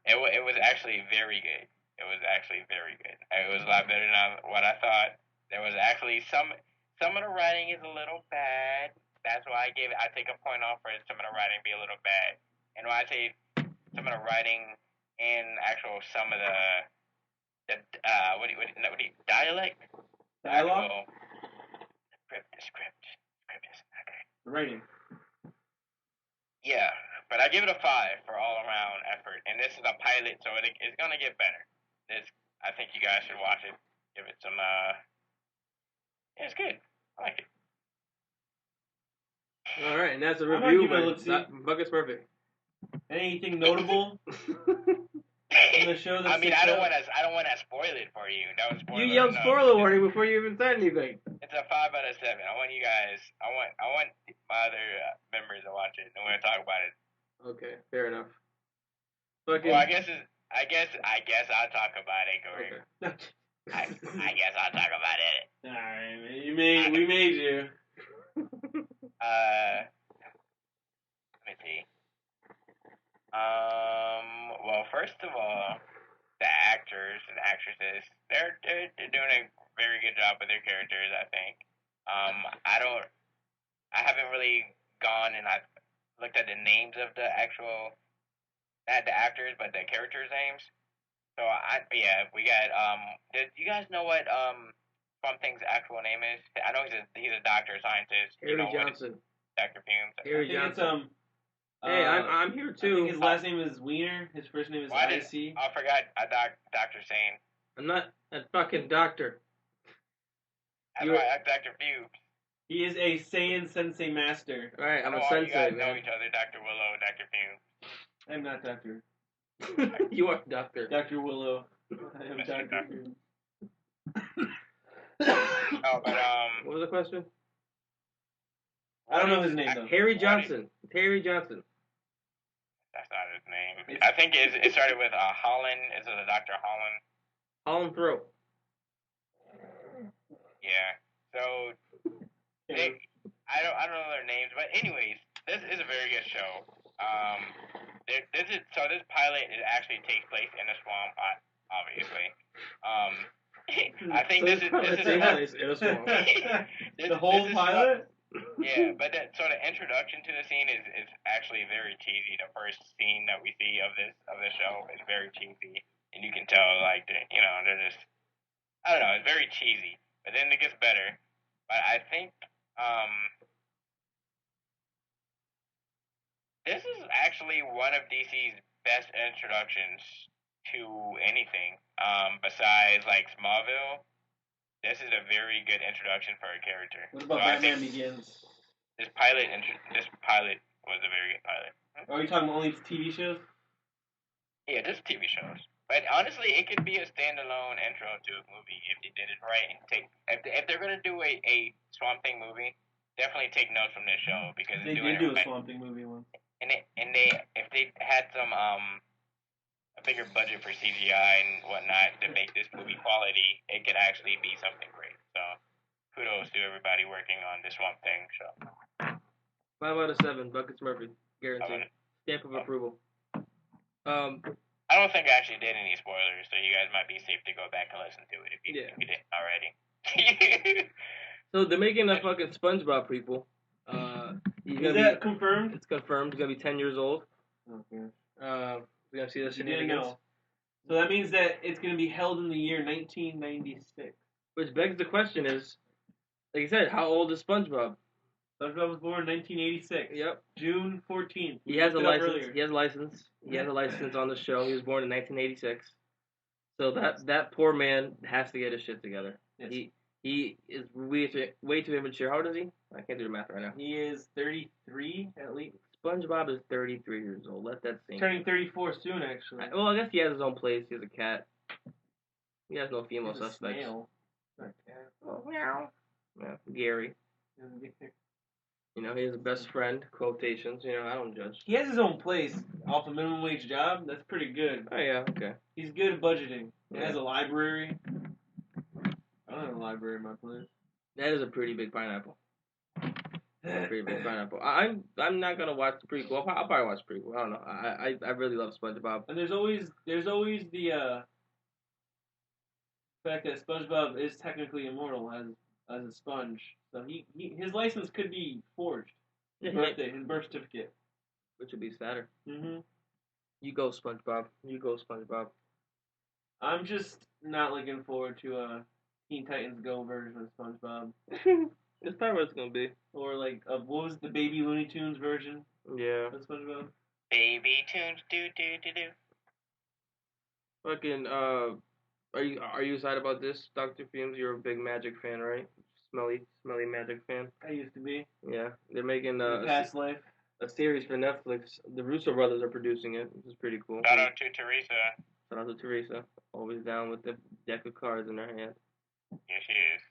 It was actually very good. It was actually very good. It was a lot better than what I thought. There was actually some of the writing is a little bad. That's why I take a point off for some of the writing be a little bad. And when I say some of the writing and actual some of the dialect Dialogue? the script is not good. The writing. Yeah, but I give it a 5 for all around effort. And this is a pilot, so it's gonna get better. I think you guys should watch it. Give it some it's good. I like it. All right, and that's a I might review give it a by look-see. Bucket's Perfect. Anything notable in the show? I mean, I don't want to spoil it for you. That was spoiler. You yelled enough. spoiler warning before you even said anything. It's a 5 out of 7. I want you guys. I want my other members to watch it, and we're gonna talk about it. Okay, fair enough. Fucking. Well, I guess I'll talk about it, Corey. Okay. I guess I'll talk about it. Alright, we made you. Let me see. Well, first of all, the actors and actresses, they're doing a very good job with their characters, I think. I haven't really gone and I looked at the names of the actual, not the actors, but the characters' names. So we got do you guys know what Swamp Thing's actual name is? I know he's a doctor, scientist. Harry Johnson. Dr. Fumes. Harry Johnson. It's Hey, I'm here too. I think his last name is Wiener. His first name is IC. I forgot Dr. Sane. I'm not a fucking doctor. That's why I'm Dr. Fumes. He is a Saiyan Sensei master. Alright, I'm a sensei, sensei, you guys man. know each other, Dr. Willow, Dr. Fumes. I'm not Doctor. You are doctor. Dr. Willow. I am Dr. Fumes. Oh, but What was the question? I don't know his name though. Harry Johnson. Harry Johnson. That's not his name. I think it started with Holland. Is it a Dr. Holland? Holland Throat. Yeah. So I don't know their names, but anyways, this is a very good show. This pilot actually takes place in a swamp, obviously. I think this is in a swamp. The whole pilot. Yeah, but the introduction to the scene is actually very cheesy. The first scene that we see of the show is very cheesy, and you can tell they're just I don't know, it's very cheesy. But then it gets better. But I think this is actually one of DC's best introductions to anything. Besides like Smallville. This is a very good introduction for a character. What about Batman Begins? This pilot was a very good pilot. Are you talking only TV shows? Yeah, just TV shows. But honestly, it could be a standalone intro to a movie if they did it right. And if they're gonna do a Swamp Thing movie, definitely take notes from this show because they did do a Swamp Thing movie once. And if they had some a bigger budget for CGI and whatnot to make this movie quality, it could actually be something great. So, kudos to everybody working on this Swamp Thing show. 5 out of 7. Buckets Murphy. Guaranteed. Stamp of approval. I don't think I actually did any spoilers, so you guys might be safe to go back and listen to it if you didn't already. So they're making a fucking SpongeBob prequel. Is that confirmed? It's confirmed. He's gonna be 10 years old. Okay. We're gonna see this in know. So that means that it's gonna be held in the year 1996. Which begs the question is, like you said, how old is SpongeBob? SpongeBob was born in 1986. Yep. June 14th. He has a license. He has a license. He has a license on the show. He was born in 1986. So that poor man has to get his shit together. Yes. He is way too immature. How old is he? I can't do the math right now. He is 33 at least. SpongeBob is 33 years old. Let that sink. Turning 34 soon, actually. Well, I guess he has his own place. He has a cat. He has no female He's suspects. A snail. Not a cat. Oh, meow. Yeah, Gary. You know, he has a best friend, quotations. You know, I don't judge. He has his own place off a minimum wage job. That's pretty good. Oh, yeah, okay. He's good at budgeting. He has a library. I don't have a library in my place. That is a pretty big pineapple. Pretty big pineapple. I'm not gonna watch the prequel. I'll probably watch the prequel. I don't know. I really love SpongeBob. And there's always the fact that SpongeBob is technically immortal as a sponge. So his license could be forged. His birth certificate. Which would be sadder. Mhm. You go SpongeBob. You go SpongeBob. I'm just not looking forward to a Teen Titans Go version of SpongeBob. It's probably what it's gonna be. Or like what was the Baby Looney Tunes version? Yeah. Of SpongeBob. Baby tunes, do do do do. Fucking are you excited about this, Dr. Fumes? You're a big Magic fan, right? Smelly Magic fan. I used to be. Yeah, they're making past life. A series for Netflix. The Russo brothers are producing it, which is pretty cool. Shout out to Teresa. Shout out to Teresa. Always down with the deck of cards in her hand. Yes, she is.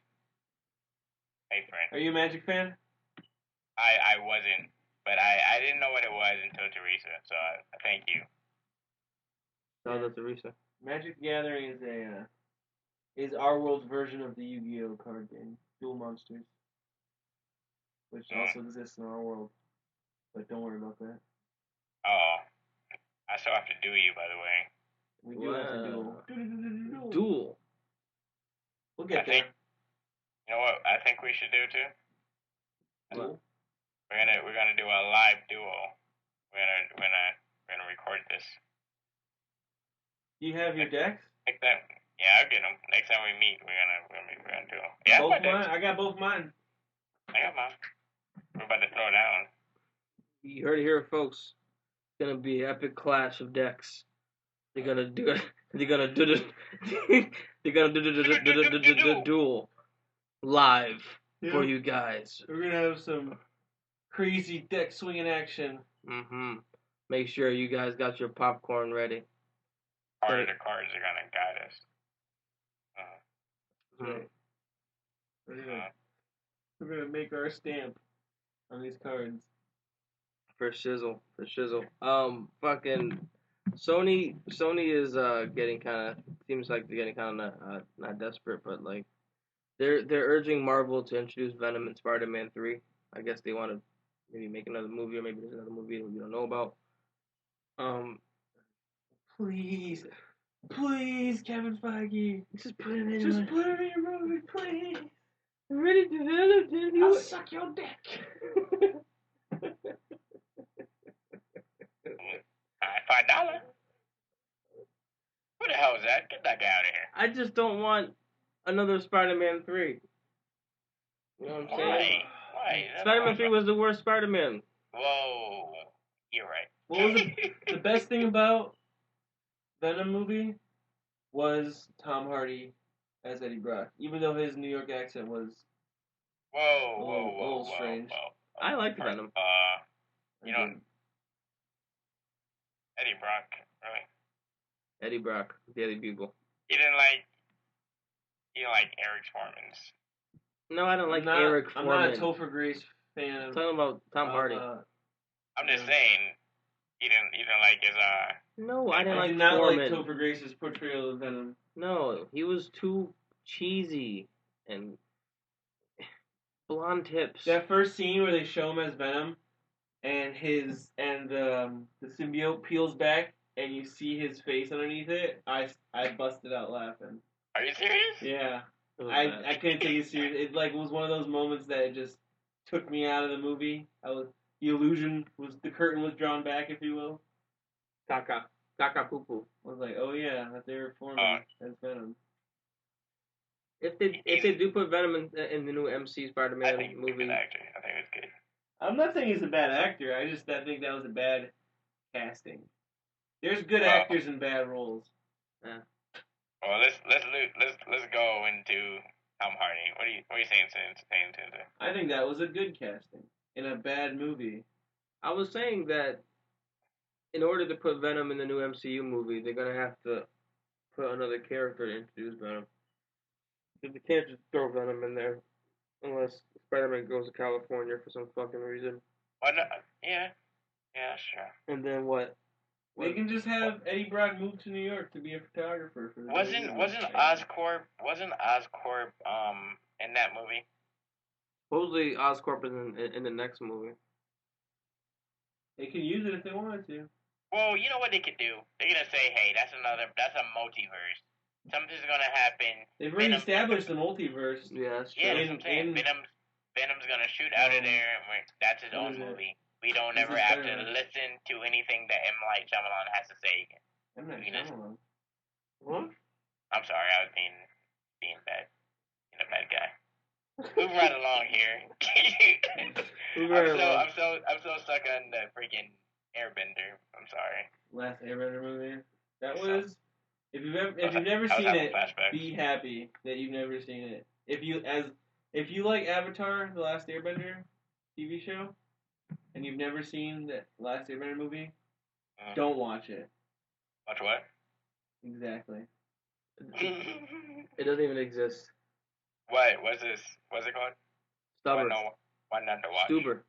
Hey, friend. Are you a Magic fan? I wasn't, but I didn't know what it was until Teresa, so thank you. Shout out to Teresa. Magic the Gathering is our world's version of the Yu-Gi-Oh card game, Duel Monsters, which also exists in our world. But don't worry about that. Oh, I still have to do you, by the way. We do have to duel. Duel. We'll get there. You know what I think we should do too? Duel? We're gonna do a live duel. We're gonna record this. Do you have your decks? Next time, yeah, I'll get them. Next time we meet, we're gonna do them. Yeah, both mine. I got both mine. I got mine. We're about to throw down. You heard it here, folks. It's gonna be an epic clash of decks. They're gonna do it. They're gonna do the. They're gonna do the duel live for you guys. We're gonna have some crazy deck swinging action. Mm-hmm. Make sure you guys got your popcorn ready. Part of the cards are gonna guide us. We're gonna make our stamp on these cards. For shizzle. Fucking Sony is getting kind of, seems like they're getting kind of not desperate, but like they're urging Marvel to introduce Venom in Spider-Man 3. I guess they want to maybe make another movie, or maybe there's another movie that we don't know about. Please, Kevin Feige, just put it in. Just put it in your movie, please. Already developed it. I'll suck your dick. $5. Who the hell is that? Get that guy out of here. I just don't want another Spider-Man 3. You know what I'm saying? Why? Spider-Man 3 was the worst Spider-Man. Whoa. You're right. What was the best thing about Venom movie was Tom Hardy as Eddie Brock, even though his New York accent was a little strange. I liked Venom. You know, Eddie Brock, really? Eddie Brock, Daily Bugle. You didn't like Eric Foreman's? No, I don't like Eric Foreman. I'm not a Topher Grace fan. I'm talking about Tom Hardy. I'm just saying, you didn't like his No, I didn't like did not Foreman. like Topher Grace's portrayal of Venom. No, he was too cheesy and blonde tips. That first scene where they show him as Venom, and the symbiote peels back, and you see his face underneath it. I busted out laughing. Are you serious? Yeah, I couldn't take it serious. It was one of those moments that just took me out of the movie. The curtain was drawn back, if you will. Kaka poo poo. I was like, oh yeah, they're forming as Venom. If they do put Venom in the new MC Spider-Man movie, I think it's good. I'm not saying he's a bad actor. I think that was a bad casting. There's good actors in bad roles. Yeah. Well, let's go into Tom Hardy. What are you saying, Tinta? I think that was a good casting in a bad movie. I was saying that in order to put Venom in the new MCU movie, they're gonna have to put another character to introduce Venom. They can't just throw Venom in there unless Spider-Man goes to California for some fucking reason. Yeah, sure. And then what? They can just have Eddie Brock move to New York to be a photographer for the Wasn't Oscorp in that movie? Supposedly Oscorp is in the next movie. They can use it if they wanted to. Well, you know what they could do? They're gonna say, "Hey, that's a multiverse. Something's gonna happen." They've already established the multiverse. Yeah, that's true. Yeah, that's what I'm saying. Venom's gonna shoot out of there, and that's his own movie. We don't ever have to listen to anything that M. Night Shyamalan has to say again. M. Night Shyamalan. What? I'm sorry, I was being bad. Being a bad guy. Moving right along here. I'm so stuck on the freaking Airbender. I'm sorry. Last Airbender movie. That was. If you've never seen it, flashbacks. Be happy that you've never seen it. If you like Avatar, the Last Airbender TV show, and you've never seen the Last Airbender movie, don't watch it. Watch what? Exactly. It doesn't even exist. What? What's this? What's it called? Stubber. Why not to watch? Stuber.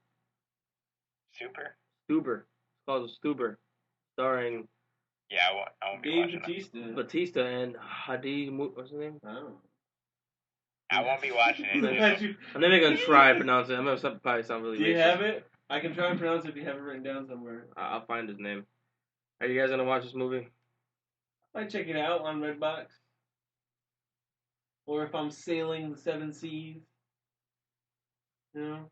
Super? Stuber. It's called Stuber. Starring... Yeah, I won't be Dave watching Batista and Hadi... What's his name? I won't be watching it. I'm never going to try to pronounce it. I'm going to probably sound really Do you racist. have it? I can try and pronounce it if you have it written down somewhere. I'll find his name. Are you guys going to watch this movie? I might check it out on Redbox. Or if I'm sailing the seven seas. You know?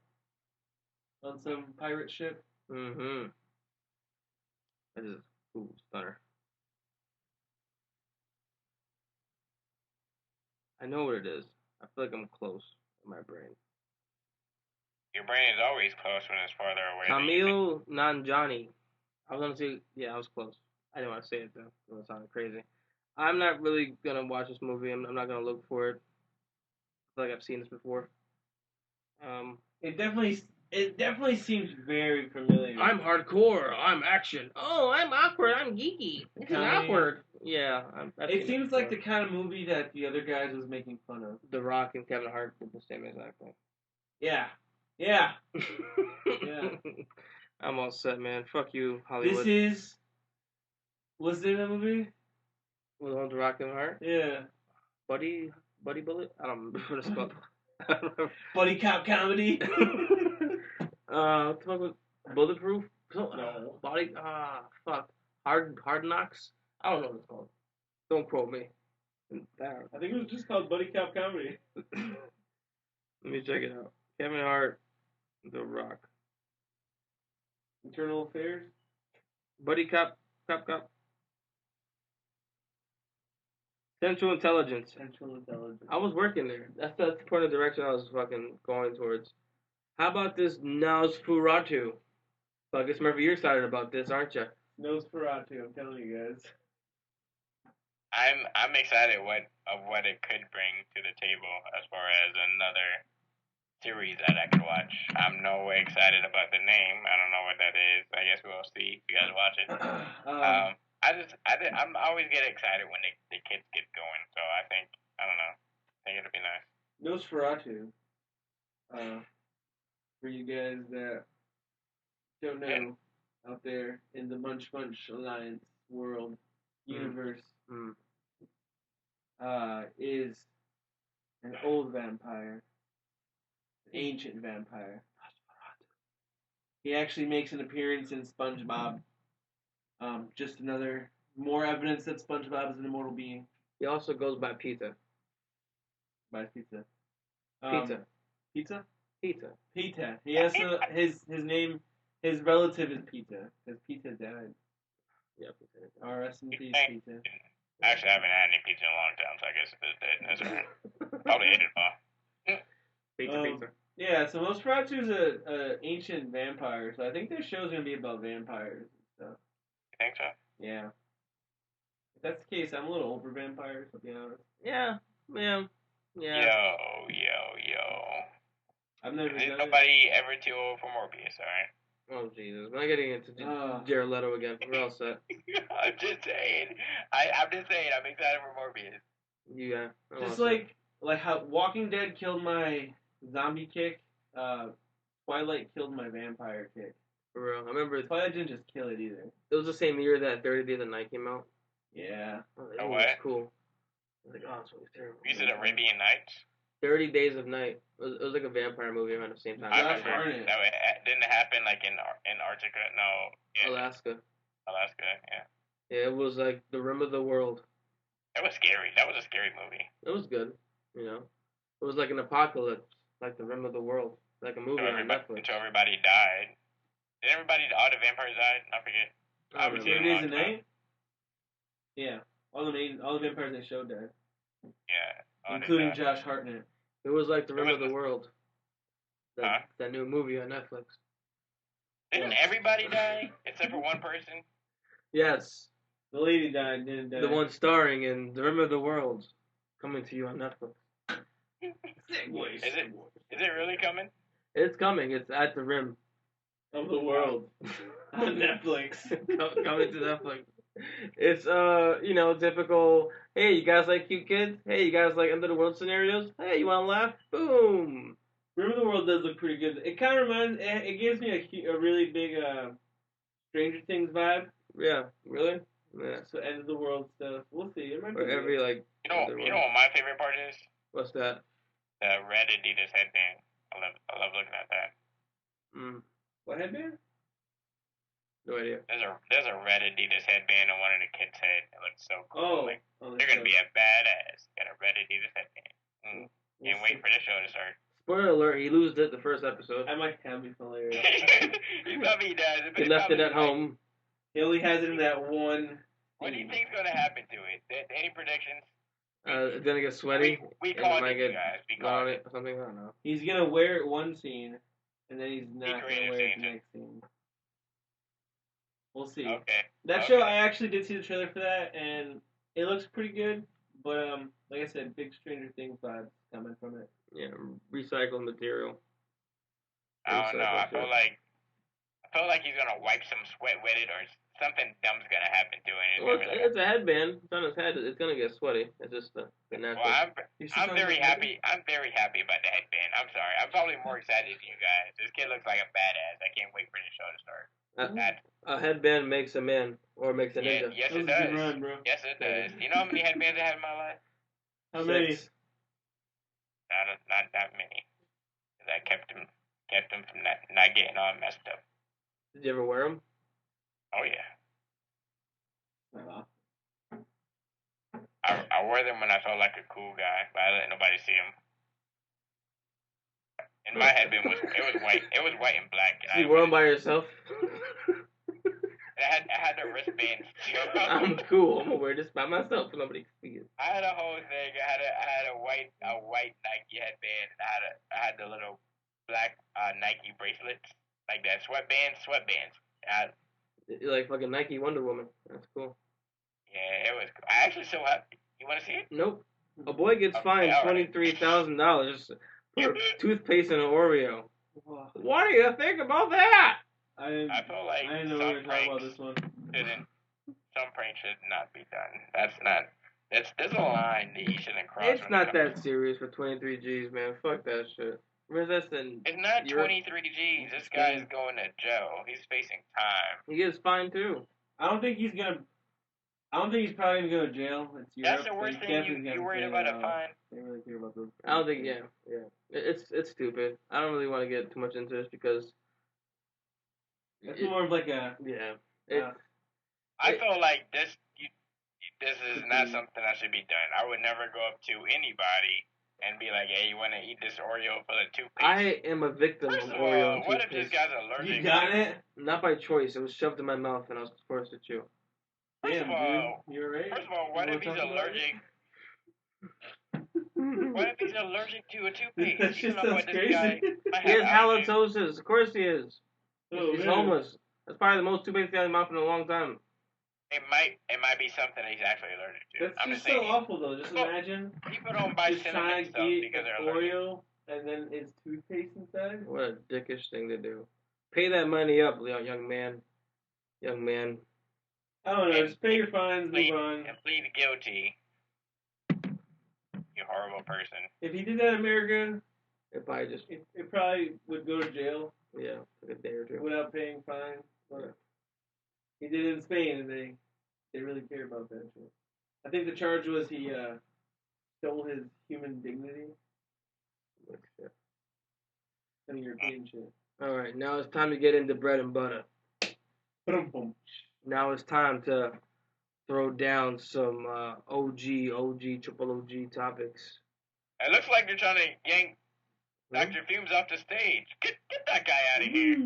On some pirate ship. Mm-hmm. This is stunner. I know what it is. I feel like I'm close in my brain. Your brain is always close when it's farther away. Camille Nanjiani. I was gonna say, yeah, I was close. I didn't want to say it though. It was sounding crazy. I'm not really gonna watch this movie. I'm not gonna look for it. I feel like I've seen this before. It definitely seems very familiar. I'm hardcore. I'm action. Oh, I'm awkward. I'm geeky. This is awkward. Yeah. It seems like the kind of movie that the other guys was making fun of. The Rock and Kevin Hart did the same exact thing. Yeah. Yeah. I'm all set, man. Fuck you, Hollywood. What's the name of the movie? Was it on The Rock and Hart? Yeah. Buddy Bullet? I don't remember what it's called. Buddy cop comedy. Talk about Bulletproof? No. Fuck. Hard Knocks? I don't know what it's called. Don't quote me. I think it was just called Buddy Cop Comedy. Let me check it out. Kevin Hart, The Rock. Internal Affairs? Buddy Cop. Central Intelligence. I was working there. That's the point of direction I was fucking going towards. How about this Nosferatu? So I guess Murphy, you're excited about this, aren't you? Nosferatu, I'm telling you guys. I'm excited what it could bring to the table as far as another series that I could watch. I'm no way excited about the name. I don't know what that is. I guess we'll see if you guys watch it. I'm always get excited when the kids get going. So I think it'll be nice. Nosferatu. For you guys that don't know out there in the Munch Munch Alliance world universe, is an old vampire, an ancient vampire. He actually makes an appearance in SpongeBob. Just more evidence that SpongeBob is an immortal being. He also goes by Pizza. By Pizza. Pizza? Pizza. Pizza. He has his name, his relative is Pizza, because Pizza died. Yeah, Pizza. R.S. in peace, Pizza. Actually, I haven't had any pizza in a long time, so I guess it's dead. That's alright. Probably ate it, Pizza. Yeah, so Nosferatu's a ancient vampire, so I think this show's gonna be about vampires and stuff. You think so? Yeah. If that's the case, I'm a little over vampires, to be honest. Yeah. Yo. I've never There's done nobody ever too old for Morbius, alright? Oh, Jesus. We're not getting into Jared Leto again. We're all set. I'm just saying. I'm excited for Morbius. Yeah. Just like how Walking Dead killed my zombie kick, Twilight killed my vampire kick. For real. I remember Twilight didn't just kill it either. It was the same year that 30 Days of Night came out. Yeah. Oh, what? It's cool. I was like, oh, it's really terrible. You said Arabian Nights? 30 Days of Night. It was like a vampire movie around the same time. I Josh remember Hartnett. that it didn't happen like in Antarctica. No, yeah, Alaska. Alaska. Yeah, Yeah, it was like the rim of the world. that was scary. That was a scary movie. It was good, you know. It was like an apocalypse, like the rim of the world, like a movie on Netflix. Until everybody died. Did everybody? All the vampires died? I forget. I haven't seen 30 it in a Days long a time. Night? Yeah. All the vampires they showed died. Yeah. all they Including died. Josh Hartnett. It was like the rim was of the the- world. That new movie on Netflix. Didn't everybody die except for one person? Yes, The lady died, didn't die. the one starring in the rim of the world, coming to you on Netflix. Segways. Is it really coming? It's coming. It's at the rim. Of the world. On Netflix. Coming to Netflix. It's typical. Hey, you guys like cute kids? Hey, you guys like end of the world scenarios? Hey, you want to laugh? Boom. Rim of the World does look pretty good. It kind of reminds. It gives me a really big Stranger Things vibe. Yeah, really? Yeah. So end of the world stuff. We'll see. It might be Or every like. You know what my favorite part is? What's that? The red Adidas headband. I love looking at that. What headband? No idea. There's a red Adidas headband on one of the kids' head. It looks so cool. Oh, They're gonna be a badass. Got a red Adidas headband. Can't wait for the show to start. Spoiler alert: he loses it the first episode. I might have be hilarious. He probably does. He left it at home. He only has it in that one. What do you think's gonna happen to it? Any predictions? It's gonna get sweaty. We and called might it, get you guys. We blown called on it. it or something. I don't know. He's gonna wear it one scene, and then he's not gonna creative wear it scenes. the next scene. We'll see. Okay. That show, I actually did see the trailer for that, and it looks pretty good. But like I said, big Stranger Things vibes coming from it. Yeah, recycled material. I don't know. I feel like he's gonna wipe some sweat with it, or something dumb's gonna happen to it. Well, it's a headband. It's on his head. It's gonna get sweaty. It's just the natural. Well, I'm very happy. I'm very happy about the headband. I'm sorry. I'm probably more excited than you guys. This kid looks like a badass. I can't wait for the show to start. A headband makes a man or makes a ninja. Yes, That it was a good does. run, bro. Yes, it does. You know how many headbands I have in my life? How many? 6. Not that many. 'Cause I kept them from not getting all messed up. Did you ever wear them? Oh yeah. Uh-huh. I wore them when I felt like a cool guy, but I let nobody see them. And my headband was white. It was white and black. And You wore them by yourself? I had the wristbands too. I'm cool. I'm gonna wear this by myself so nobody can see it. I had a whole thing. I had a white Nike headband. And I had the little black Nike bracelets, like that sweatbands. You're like fucking Nike Wonder Woman. That's cool. Yeah, it was. I actually still have. You want to see it? Nope. A boy gets fined $23,000 for toothpaste and an Oreo. What do you think about that? I didn't know we were going to talk about this one. Some pranks should not be done. There's a line that you shouldn't cross. It's not that serious for 23 G's, man. Fuck that shit. It's not 23 G's. This guy is going to jail. He's facing time. He gets fined too. I don't think he's probably gonna go to jail. It's Europe. That's the worst thing. You worried about a fine? They really care about those. I don't think. Yeah. It's stupid. I don't really want to get too much into this because it's more of like a I feel like this is not something that should be done. I would never go up to anybody and be like, "Hey, you want to eat this Oreo full of toothpaste?" I am a victim First of of Oreo all, what if toothpaste. this guy's allergic? You got it? Not by choice. It was shoved in my mouth and I was forced to chew. First Damn, of all, dude. You're right. First of all, what if he's allergic? What if he's allergic to a toothpaste? That shit You don't know sounds what this crazy. guy might He has have allergies. halitosis. Of course he is. Oh, He's man. homeless. That's probably the most toothpaste he had in his mouth in a long time. It might be something he's actually allergic to. That's I'm just just so saying. awful, though. Just imagine People don't buy just cinnamon trying to stuff eat because they're an allergic. Oreo and then it's toothpaste inside. What a dickish thing to do. Pay that money up, young man. Young man. I don't know. Just pay your fines, move on. And plead guilty. You horrible person. If he did that in America, If I just, it probably would go to jail yeah, like a day or two. without paying fines. But he did it in Spain, and they really care about that shit. I think the charge was he stole his human dignity. Some European shit. All right, now it's time to get into bread and butter. Boom. Now it's time to throw down some triple OG topics. It looks like they're trying to yank Dr. Fumes off the stage. Get that guy out of here.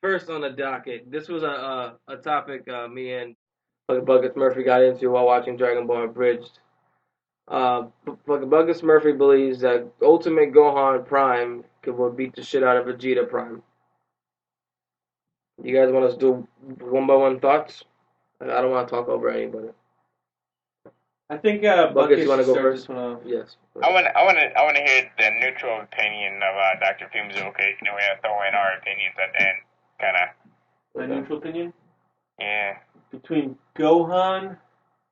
First on the docket, this was a topic me and Buckets Murphy got into while watching Dragon Ball Abridged. Buckets Murphy believes that Ultimate Gohan Prime will beat the shit out of Vegeta Prime. You guys want us to do one by one thoughts? I don't want to talk over anybody. I think Buckets, you want to go start first? this one off. Yes. I want to hear the neutral opinion of Dr. Fumes. Okay, we're gonna throw in our opinions at the end, kind of. My neutral opinion. Yeah. Between Gohan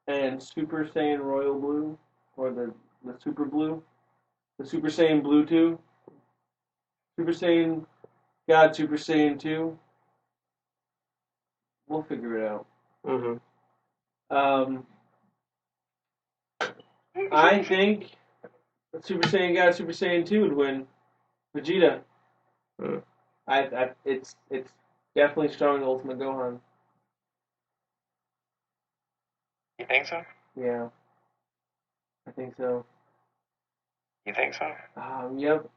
and Super Saiyan Royal Blue, or the Super Blue, the Super Saiyan Blue 2, Super Saiyan God Super Saiyan 2. We'll figure it out. Mm-hmm. I think Super Saiyan God Super Saiyan 2 would win Vegeta. It's definitely stronger than Ultimate Gohan. You think so? Yeah. I think so. You think so? Yep.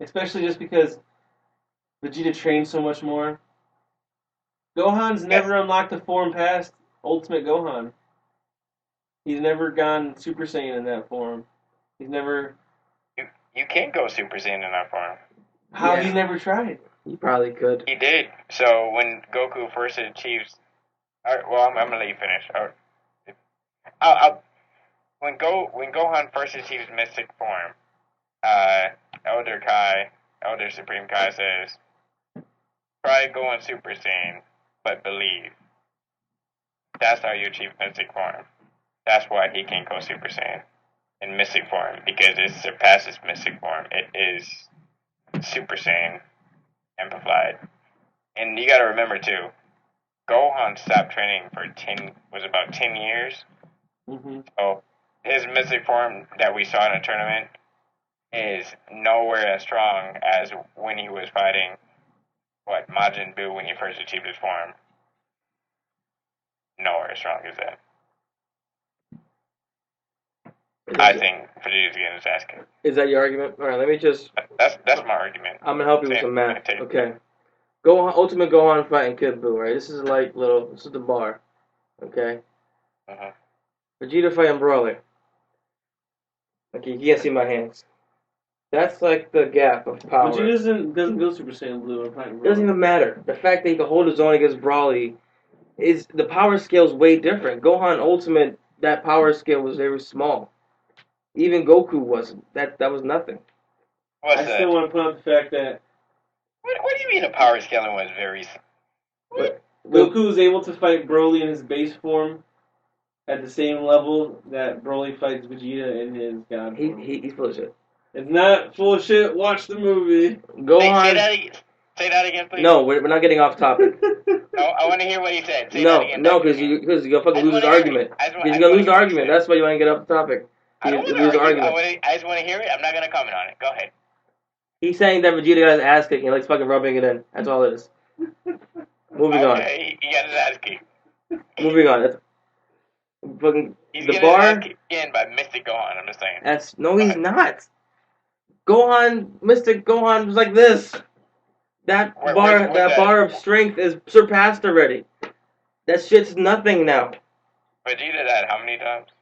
Especially just because Vegeta trains so much more. Gohan's never unlocked the form past Ultimate Gohan. He's never gone Super Saiyan in that form. He's never... You can't go Super Saiyan in that form. How? Yeah. He's never tried. You probably could. He did. So when Goku first achieves... Alright, well, I'm going to let you finish. When Gohan first achieves Mystic form, Elder Supreme Kai says, try going Super Saiyan, but believe. That's how you achieve Mystic form. That's why he can't go Super Saiyan in Mystic form, because it surpasses Mystic form. It is Super Saiyan amplified. And you gotta remember too, Gohan stopped training for about 10 years. Mm-hmm. So his Mystic form that we saw in a tournament is nowhere as strong as when he was fighting Majin Buu when he first achieved his form. Nowhere as strong as that. I think Vegeta's getting his ass kicked. Is that your argument? All right, let me just... That's my argument. I'm going to help you with some math. Okay. Ultimate Gohan fighting Kid Buu, right? This is the bar. Okay? Uh-huh. Vegeta fighting Broly. Okay, you can't see my hands. That's like the gap of power. Vegeta doesn't go Super Saiyan Blue and fighting Broly. It doesn't even matter. The fact that he can hold his own against Broly is... The power scale is way different. Gohan Ultimate, that power scale was very small. Even Goku wasn't. That was nothing. I still want to put up the fact that... What do you mean the power scaling was very... Goku was able to fight Broly in his base form at the same level that Broly fights Vegeta in his God form. He's full of shit. It's not full of shit. Watch the movie. Gohan... Say that again, please. No, we're not getting off topic. I want to hear what he said. Say no, that again. No, because you're gonna fucking lose the argument. You're gonna lose the argument. That's why you want to get off the topic. I don't want to argue. I just want to hear it. I'm not going to comment on it. Go ahead. He's saying that Vegeta got his ass kicked and he likes fucking rubbing it in. That's all it is. Moving on. Okay, he got his ass kicked. Moving on. That's fucking he's the getting bar. His ass kicked again by Mystic Gohan. I'm just saying. He's not. Mystic Gohan was like this. That bar of strength is surpassed already. That shit's nothing now. Vegeta died how many times?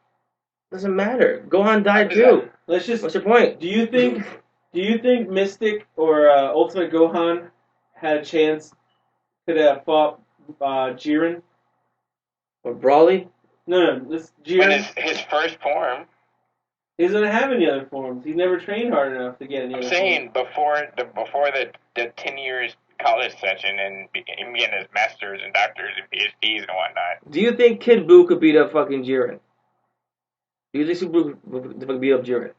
Doesn't matter. Gohan died too. What's your point? Do you think Mystic or Ultimate Gohan had a chance could have fought Jiren? Or Broly? No, this Jiren. His first form. He doesn't have any other forms. He's never trained hard enough to get any other forms. I'm saying before the 10 years college session and him getting his masters and doctors and PhDs and whatnot. Do you think Kid Buu could beat up fucking Jiren? Do you think Super Buu beat up Jiren?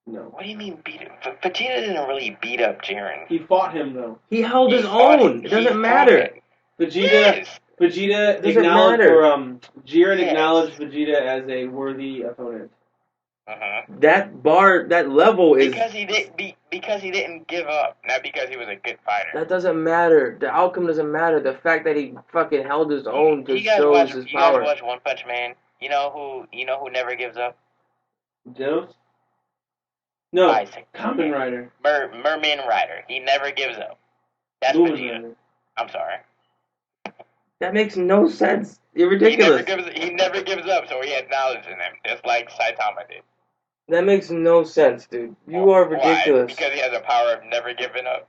No. What do you mean beat up? Vegeta didn't really beat up Jiren. He fought him though. He held his own. It doesn't matter. Vegeta acknowledged, or Jiren acknowledged Vegeta as a worthy opponent. That bar, that level is because he didn't give up, not because he was a good fighter. that doesn't matter. The outcome doesn't matter. The fact that he fucking held his own just shows his You power. guys watch One Punch Man? You know who never gives up? Jones? No, Isaac. Kamen Rider. Merman Rider. He never gives up. That's Kamen Vegeta. Rider. I'm sorry. That makes no sense. You're ridiculous. He never gives up, so he had knowledge in him, just like Saitama did. That makes no sense, dude. You are ridiculous. Why? Because he has the power of never giving up.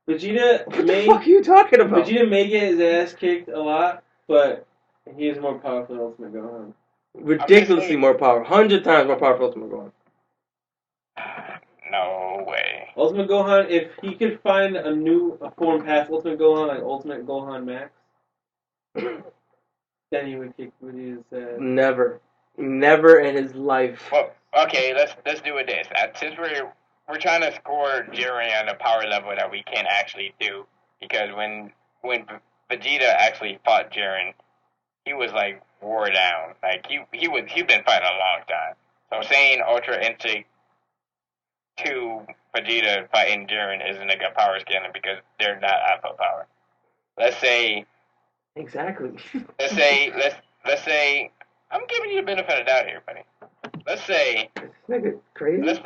Vegeta What the fuck are you talking about? Vegeta may get his ass kicked a lot, but he is more powerful than Ultimate Gohan. Ridiculously more power. 100 times more powerful than Ultimate Gohan. No way. Ultimate Gohan, if he could find a form past Ultimate Gohan, like Ultimate Gohan Max, then he would kick Vegeta's ass. Never. Never in his life. Well, okay, let's do it this. Since we're trying to score Jiren on a power level that we can't actually do, because when Vegeta actually fought Jiren, he was like wore down. Like he'd been fighting a long time. So saying Ultra Instinct 2 Vegeta fighting Jiren isn't a good power scaling because they're not alpha power. Let's say Exactly. let's say I'm giving you the benefit of the doubt here, buddy. Let's say This nigga crazy. let's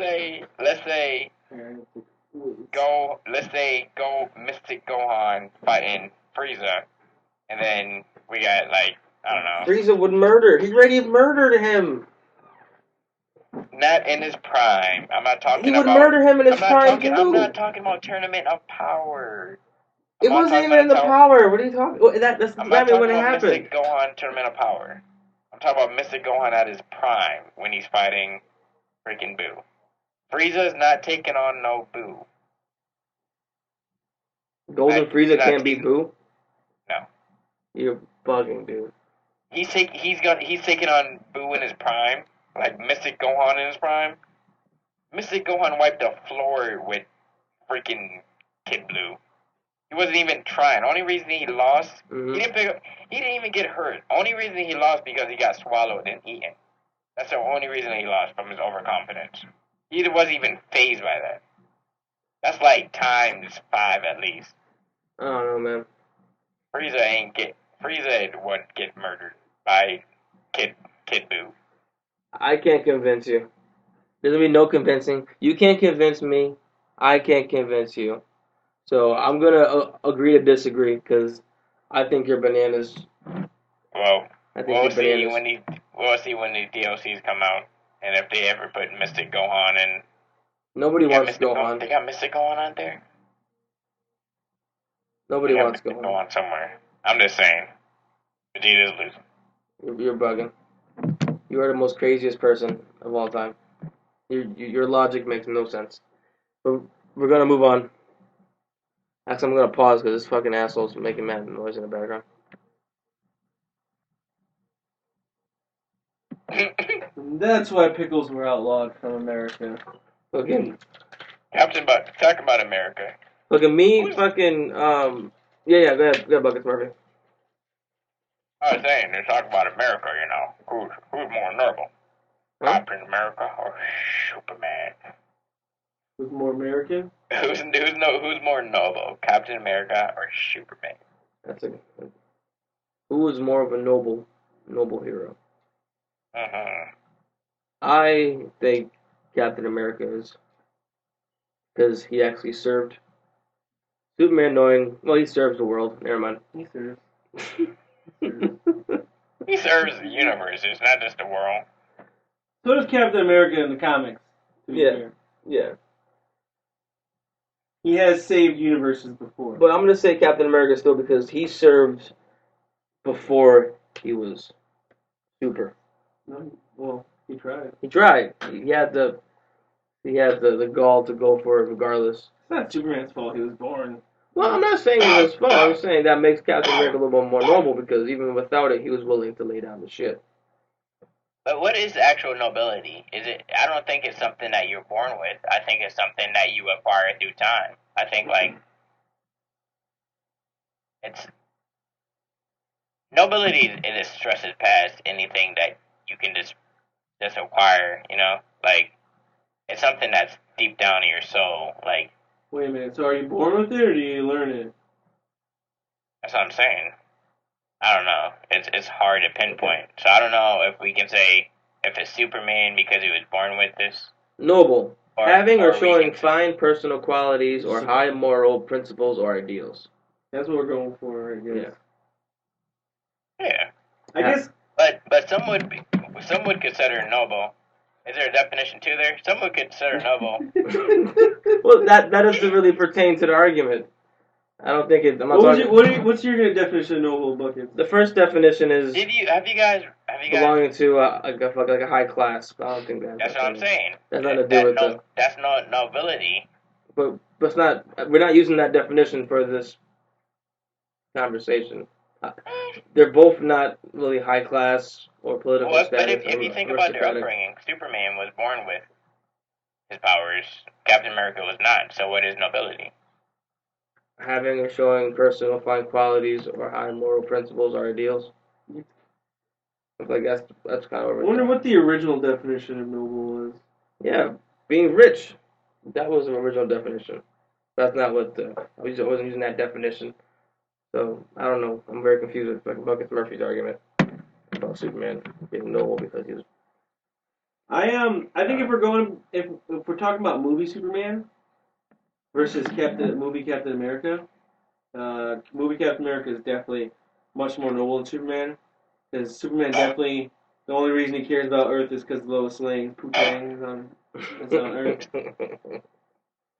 say go Mystic Gohan fighting Frieza, and then we got like I don't know. Frieza would murder. He already murdered him. Not in his prime. I'm not talking He would about. murder him in his prime too. I'm not talking about Tournament of Power. It wasn't even in the power. What are you talking? Well, that's exactly when it happened. Mystic Gohan Tournament of Power. I'm talking about Mystic Gohan at his prime when he's fighting freaking Boo. Frieza's not taking on no Boo. Golden Frieza can't beat Boo? No. You're bugging, dude. He's taking on Boo in his prime, like Mystic Gohan in his prime. Mystic Gohan wiped the floor with freaking Kid Blue. He wasn't even trying. Only reason he lost, he didn't even get hurt. Only reason he lost because he got swallowed and eaten. That's the only reason he lost, from his overconfidence. He wasn't even phased by that. That's like times 5 at least. I don't know, man. Frieza wouldn't get murdered by Kid Buu. I can't convince you. There's gonna be no convincing. You can't convince me. I can't convince you. So I'm gonna agree to disagree because I think you're bananas. Well, we'll see when the DLCs come out, and if they ever put Mystic Gohan in. Nobody wants Gohan. They got Mystic Gohan out there. Nobody wants Gohan. Gohan somewhere. I'm just saying, Vegeta's losing. You're bugging. You are the most craziest person of all time. Your logic makes no sense. But we're gonna move on. Actually, I'm gonna pause because this fucking asshole's making mad noise in the background. That's why pickles were outlawed from America. Fucking Captain Buck, talk about America. Fucking me, fucking yeah. Go ahead, Buckets Murphy. I was saying, they're talking about America. You know, who's more noble, Captain America or Superman? Who's more American? Who's more noble, Captain America or Superman? Who is more of a noble hero? Mm-hmm. I think Captain America is, because he actually served. Superman he serves the world. Never mind. He serves. He serves the universe. It's not just the world. So does Captain America in the comics. Yeah. He has saved universes before. But I'm gonna say Captain America still because he served before he was super. Well, he tried. He tried. He had the gall to go for it regardless. It's not Superman's fault he was born. Well, I'm not saying it was his fault. I'm saying that makes Captain America a little bit more noble because even without it, he was willing to lay down the shit. But what is actual nobility? I don't think it's something that you're born with. I think it's something that you acquire through time. I think, it's... Nobility, it stresses past anything that you can just acquire, you know? Like, it's something that's deep down in your soul. Like, Wait a minute. So are you born with it or do you learn it? that's what I'm saying. I don't know. It's hard to pinpoint. So I don't know if we can say if it's Superman because he was born with this. Noble. Having or we showing can say- fine personal qualities or high moral principles or ideals. That's what we're going for, I guess. Yeah. I guess. But some would consider noble. Is there a definition to there? Some would consider noble. Well, that doesn't really pertain to the argument. I don't think it. I'm not talking. What's your definition of noble, Buckets? The first definition is Have you guys belonging to like a high class. I don't think that's what I'm saying. That's nothing to do with it. That's not nobility. But it's not. We're not using that definition for this conversation. They're both not really high class or political status. But if you think about their upbringing, Superman was born with his powers. Captain America was not. So what is nobility? Having or showing personal fine qualities or high moral principles or ideals. I like that's kind of. I wonder what the original definition of noble is. Yeah, being rich. That was the original definition. That's not what I wasn't using that definition. So I don't know. I'm very confused with Bucket Murphy's argument about Superman being noble because he was. I think if we're talking about movie Superman versus movie Captain America, movie Captain America is definitely much more noble than Superman. Because Superman definitely, the only reason he cares about Earth is because Lois Lane Putang is on Earth.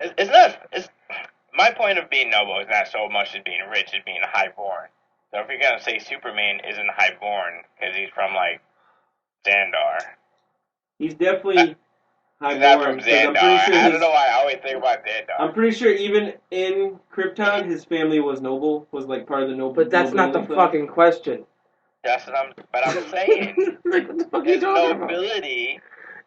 It's my point of being noble is not so much as being rich as being highborn. So if you're gonna say Superman isn't highborn because he's from like Xandar, he's definitely highborn. He's not from Xandar. I don't know why I always think about Xandar. I'm pretty sure even in Krypton, his family was noble, was like part of the noble. But that's not the fucking question. That's what I'm saying. Like, what the fuck are you talking nobility.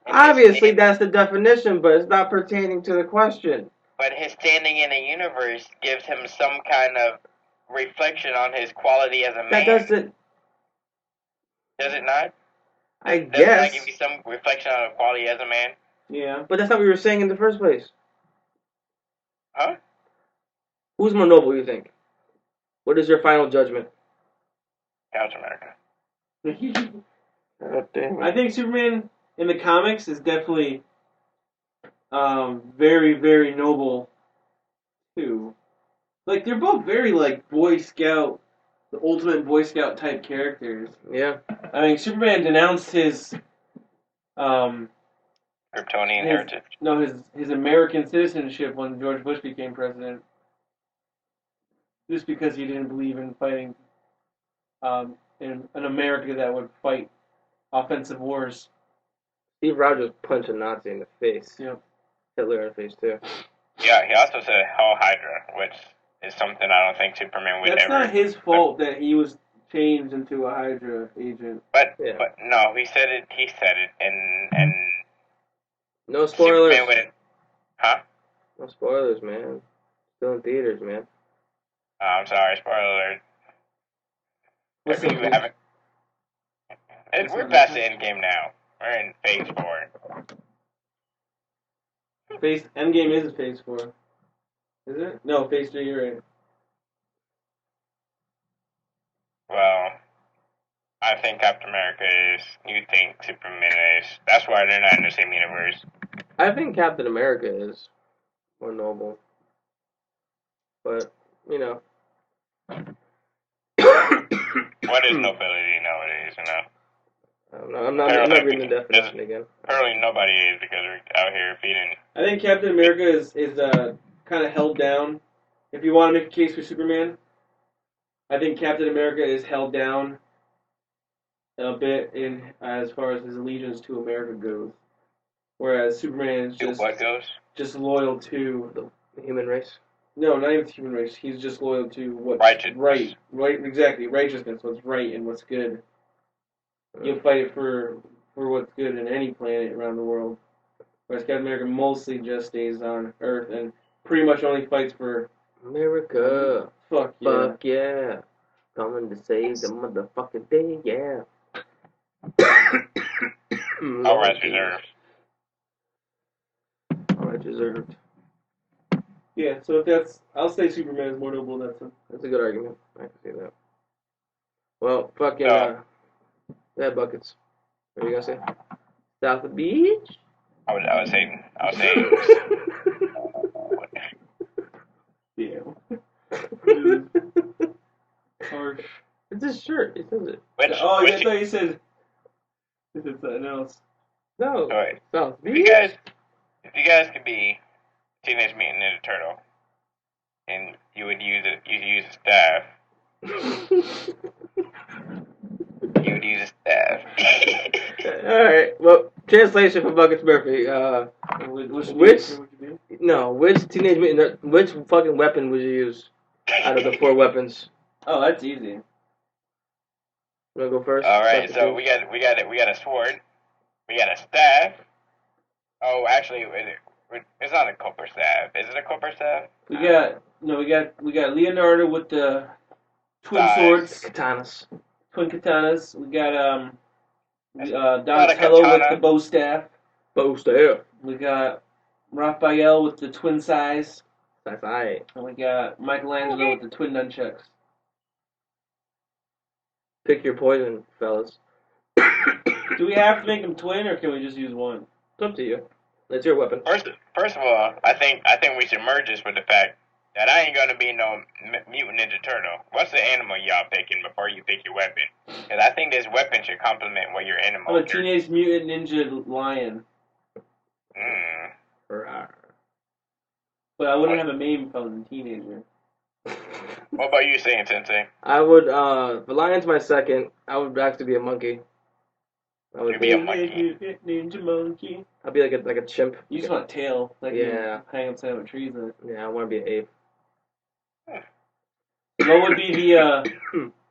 Obviously, that's the definition, but it's not pertaining to the question. But his standing in the universe gives him some kind of reflection on his quality as a man. That doesn't. Does it not? I Doesn't guess. that give you some reflection on his quality as a man? Yeah. But that's not what we were saying in the first place. Huh? Who's more noble, you think? What is your final judgment? Captain America. God damn it. I think Superman in the comics is definitely very, very noble too. Like they're both very like Boy Scout, the ultimate Boy Scout type characters. Yeah. I mean, Superman denounced his Kryptonian heritage. No, his American citizenship when George Bush became president, just because he didn't believe in fighting in an America that would fight offensive wars. Steve Rogers punched a Nazi in the face. Yep. Hitler in the face too. Yeah, he also said Hell Hydra, which is something I don't think Superman would That's ever. That's not his fault that he was changed into a Hydra agent. But no, he said it, and no spoilers. Superman wouldn't. Huh? No spoilers, man. Still in theaters, man. I'm sorry, spoiler alert. If you haven't, we're past the end game now. We're in phase 4. Endgame is phase 4. Is it? No, phase 3, you're right. Well, I think Captain America is. You think Superman is. That's why they're not in the same universe. I think Captain America is more noble. But, you know. What is nobility nowadays, you know? I'm not reading the definition again. Apparently nobody is because we're out here feeding. I think Captain America is kind of held down. If you want to make a case for Superman, I think Captain America is held down a bit in as far as his allegiance to America goes, whereas Superman is just loyal to the human race. No, not even the human race. He's just loyal to what's right, exactly, righteousness, what's right and what's good. You'll fight for what's good in any planet around the world. Whereas Captain America mostly just stays on Earth and pretty much only fights for America. Fuck yeah. Fuck yeah. Coming to save the motherfucking day, yeah. All rights reserved. deserved. Yeah, so if that's, I'll say Superman is more noble than that. That's a good argument. I can see that. Well, fucking, yeah, buckets. What are you gonna say? South of Beach? I was saying. Yeah. Harsh. It's his shirt. It says it. Which, Oh, which, I thought you said if it's something else. No. wait, South if Beach. you guys could be Teenage Mutant Ninja Turtle, and you use a staff. You would use a staff. Alright, well, translation for Buckets Murphy. Which Teenage Mutant, which fucking weapon would you use out of the 4 weapons? Oh, that's easy. You wanna go first? All right, so we got a sword, we got a staff. Oh, actually, it's not a copper staff. Is it a copper staff? We got Leonardo with the twin swords, Katanas. twin katanas. We got Donatello with the bow staff. Bow staff. We got Raphael with the twin size. That's right. And we got Michelangelo with the twin nunchucks. Pick your poison, fellas. Do we have to make them twin, or can we just use one? It's up to you. That's your weapon. First of all, I think we should merge this with the fact that I ain't gonna be no mutant ninja turtle. What's the animal y'all picking before you pick your weapon? Because I think this weapon should complement what your animal. I'm a Teenage Mutant Ninja Lion. But I wouldn't have a name if I was a teenager. What about you saying, Sensei? I would, the lion's my second. I would actually be a monkey. You'd be a monkey. Ninja monkey. I'd be like a chimp. You just want a tail. Like yeah. Hang upside down with trees in it. Yeah, I want to be an ape. What would be the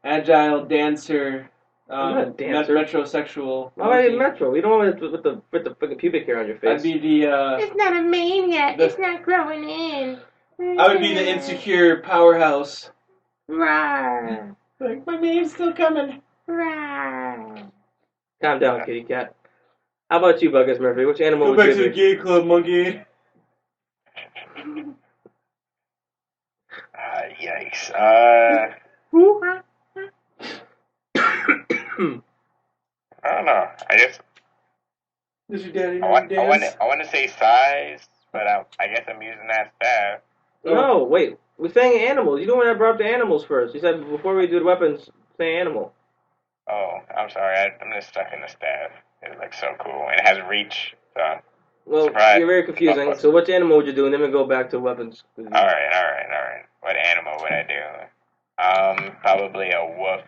agile dancer, metrosexual? Why would I be metro? You don't want with the fucking pubic hair on your face. I'd be the. It's not a mane yet. It's not growing in. I would be the insecure powerhouse. Rawr. Like, my name's still coming. Rawr. Calm down, kitty cat. How about you, Buckets Murphy? Which animal Go would back you to the gay club, monkey. Yikes. I don't know. I guess. Does your daddy I want to say size, but I guess I'm using that staff. No, wait. We're saying animals. You don't want to brought up the animals first. You said before we do the weapons, say animal. Oh, I'm sorry. I'm just stuck in the staff. It looks so cool, and it has reach. So. Well, surprise. You're very confusing. So which animal would you do? And then we go back to weapons. All right. What animal would I do? Probably a wolf.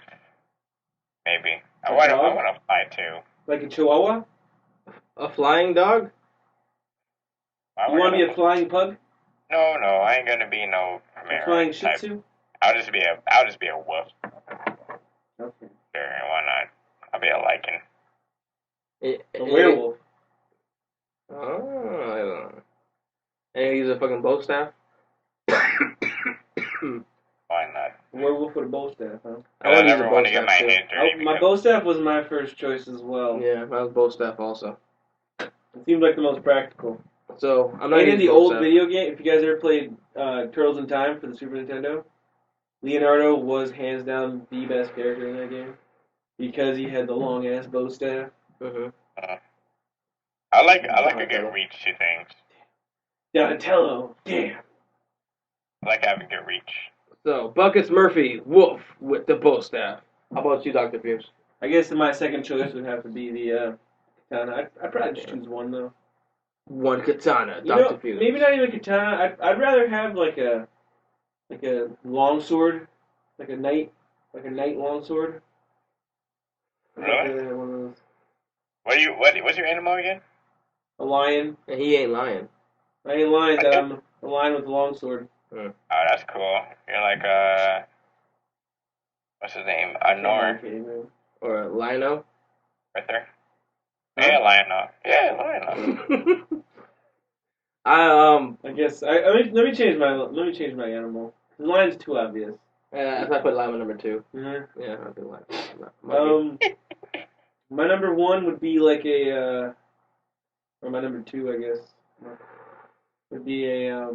Maybe. I want to fly too. Like a chihuahua? A flying dog? You want to be a flying pug? No, I ain't gonna be no a flying Shih Tzu? I'll just be a wolf. Okay. Sure, why not? I'll be a lichen. A werewolf. Oh, I don't know. And you use a fucking bow staff? Why not? A werewolf with a bow staff, huh? I never want to get my hands dirty. My bow staff was my first choice as well. Yeah, my bow staff also. It seemed like the most practical. So, I'm not in the old video game, if you guys ever played Turtles in Time for the Super Nintendo, Leonardo was hands down the best character in that game because he had the long ass bow staff. Mm-hmm. I like a good reach to things. Donatello, damn. I like having good reach. So, Buckets Murphy, wolf with the bow staff. How about you, Dr. Fumes? I guess my second choice would have to be the katana. I'd probably just choose one though. One katana, Dr. Fumes. Maybe not even a katana. I'd rather have like a long sword, like a knight long sword. Really? One of those. What's your animal again? A lion. And he ain't lying. I ain't lying that I'm a lion with a long sword. Oh, that's cool. You're like what's his name? Nor. Or a lino. Arthur. Yeah, Lionel. Yeah, Lionel. I guess let me change my animal. The lion's too obvious. If I put lima number 2. Mm-hmm. Yeah, I'd be lima. My number 1 would be like or my number 2, I guess. would be a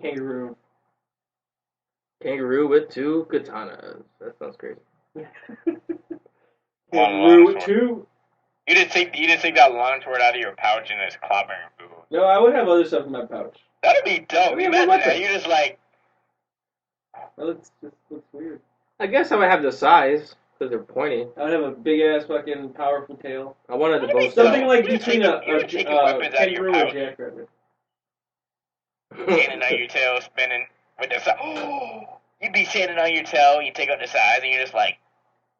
kangaroo. Kangaroo with 2 katanas. That sounds crazy. Kangaroo with 2. You just take that long sword out of your pouch and just clobbering people. No, I would have other stuff in my pouch. That'd be dope. I mean, Imagine what that. the- You just like. That looks weird. I guess I would have the size because they're pointy. I would have a big ass fucking powerful tail. I wanted to That'd be boast dope. Something like You're between taking weapons out of your kangaroo and pouch. jackrabbit. Standing on your tail, spinning with the side. Oh, you'd be standing on your tail. You take up the sides, and you're just like.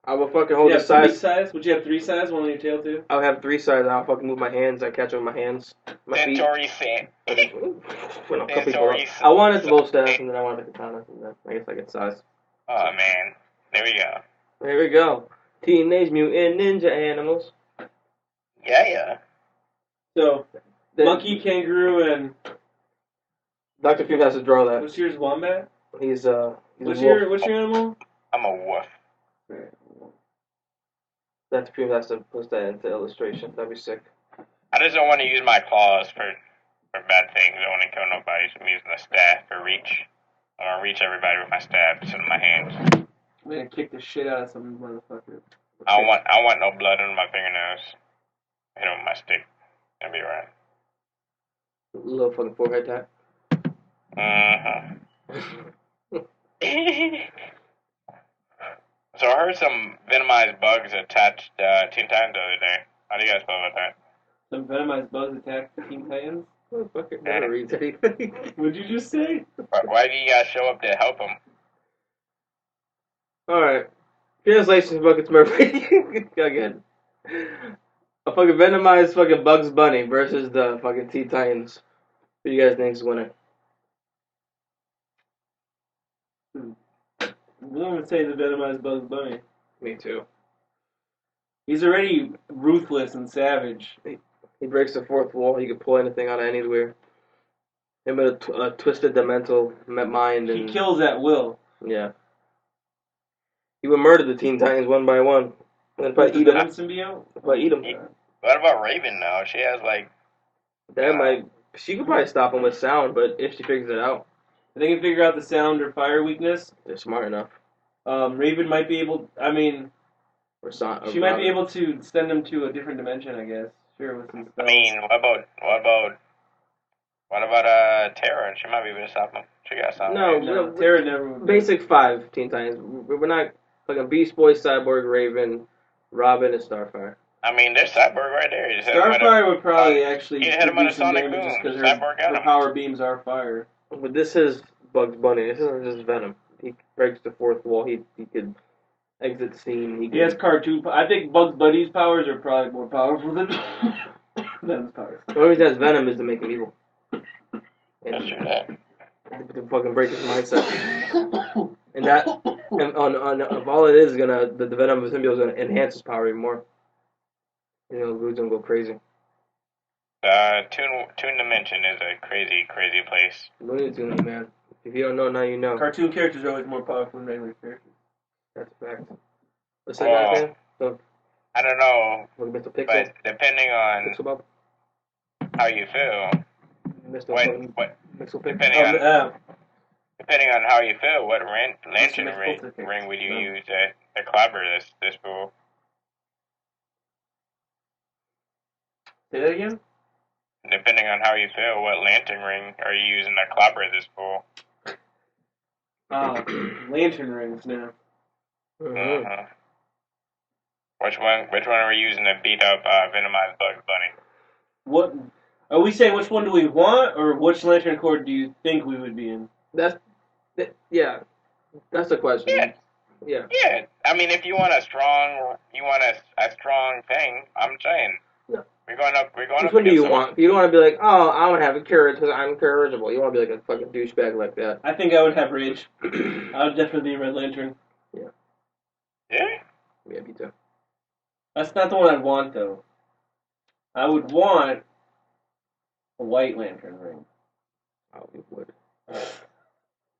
I would fucking hold You the have 3 size. sides? Would you have 3 sides? One on your tail too? I would have 3 sides. I'll fucking move my hands. I catch them with my hands. My feet. Centauri sand. When I'll cut people Centauri up. I wanted the bow sand. staff and then I wanted the katana. And then I guess I get size. Oh man, there we go. There we go. Teenage Mutant Ninja Animals. Yeah. So, Then monkey, kangaroo, and Dr. Fume has to draw that. what's yours? Wombat? He's a What's wolf. your animal? I'm a wolf. Dr. Fume has to post that into illustration. That'd be sick. I just don't want to use my claws for bad things. I don't want to kill nobody, so I'm using the staff for reach. I'm gonna reach everybody with my staff instead of my hands. I'm gonna kick the shit out of some motherfucker. I don't want no blood under my fingernails. Hit them with my stick. That'll be alright. Little fucking forehead tap. So I heard some venomized bugs attached Teen Titans the other day. How do you guys feel about that? Some venomized bugs attack Teen Titans? Fucking never reads anything. What'd you just say? Why do you guys show up to help them? Alright. Translation Buckets Murphy. Again. A fucking venomized fucking Bugs Bunny versus the fucking Teen Titans. Who do you guys think is winning? I'm gonna say the venomized Bugs Bunny. Me too. He's already ruthless and savage. He breaks the fourth wall. He can pull anything out of anywhere. Him with a twisted mental mind. He And kills at will. yeah. He would murder the Teen Titans one by one. And then probably eat Venom them. symbiote? Probably eat them. What about Raven though? She has like. That might. She could probably stop him with sound, but if she figures it out, If they can figure out the sound or fire weakness, they're smart enough. Raven might be able. I mean, Or she might be able to send him to a different dimension. I guess. Sure, with some I spells. mean, what about Terra? She might be able to stop him. She got something. No, No, Terra never. Would. Basic 5 Teen Titans. We're not fucking Beast Boy, Cyborg, Raven, Robin, and Starfire. I mean, there's Cyborg right there. You just hit him with Starfire would probably actually you hit him with a do some sonic damage just boom. because Cyborg got her him. power beams are fire. But this is Bugs Bunny. This isn't just Venom. He breaks the fourth wall. He could exit the scene. He has cartoon. I think Bugs Bunny's powers are probably more powerful than Venom's powers. The only reason he has Venom is to make him evil. That's And true. That. to fucking break his mindset. And that, and on if all it is gonna, the Venom symbiote is gonna enhance his power even more. You know, Rude's gonna go crazy. Toon Dimension is a crazy, crazy place. Looney Tunes, man. If you don't know, now you know. Cartoon characters are always more powerful than regular characters. That's a fact. What's that guy's name? So, I don't know, Mr. Pixel. but depending on Pixel Bob? how you feel, Mr. what Pixel Pixel. depending on how you feel, what lantern Mr. ring, Pixel. ring would you use to clobber this fool? Say that again? Depending on how you feel, what lantern ring are you using to clobber this fool? Lantern rings now. Mm-hmm. Uh-huh. Which one are we using to beat up Venomized Bugs Bunny? What are we saying? Which one do we want, or which lantern corps do you think we would be in? Yeah. That's the question. Yeah. Yeah. Yeah, I mean, if you want a strong thing, I'm saying No. we're going up. Which up one do you against want? You don't want to be like, oh, I want to have a courage because I'm incorrigible. You want to be like a fucking douchebag like that. I think I would have rage. I would definitely be a red lantern. Yeah. Yeah, me too. That's not the one I'd want though. I would want a white lantern ring. Oh, you would.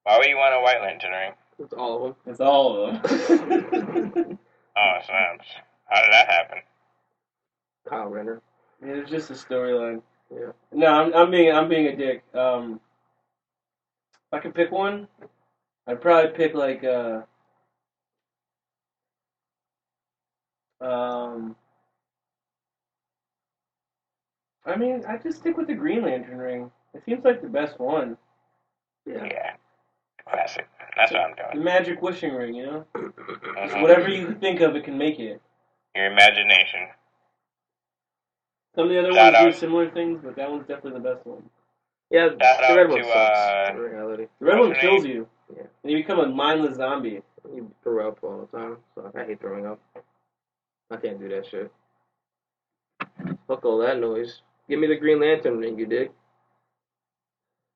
Why would you want a white lantern ring? It's all of them. It's all of them. Oh, snaps! How did that happen? Kyle Renner. It's just a storyline. Yeah. No, I'm being a dick. If I could pick one, I'd probably pick like I mean, I just stick with the Green Lantern ring. It seems like the best one. Yeah. Classic. That's what I'm The doing. magic wishing ring, you know? Mhm. Whatever you think of, it can make it. Your imagination. Some of the other Shout ones do out. similar things, but that one's definitely the best one. Yeah, Shout the out red one to sucks, in reality. The red What's one her kills name? you. Yeah. And you become a mindless zombie. You throw up all the time, so I hate throwing up. I can't do that shit. Fuck all that noise. Give me the Green Lantern ring, you dig?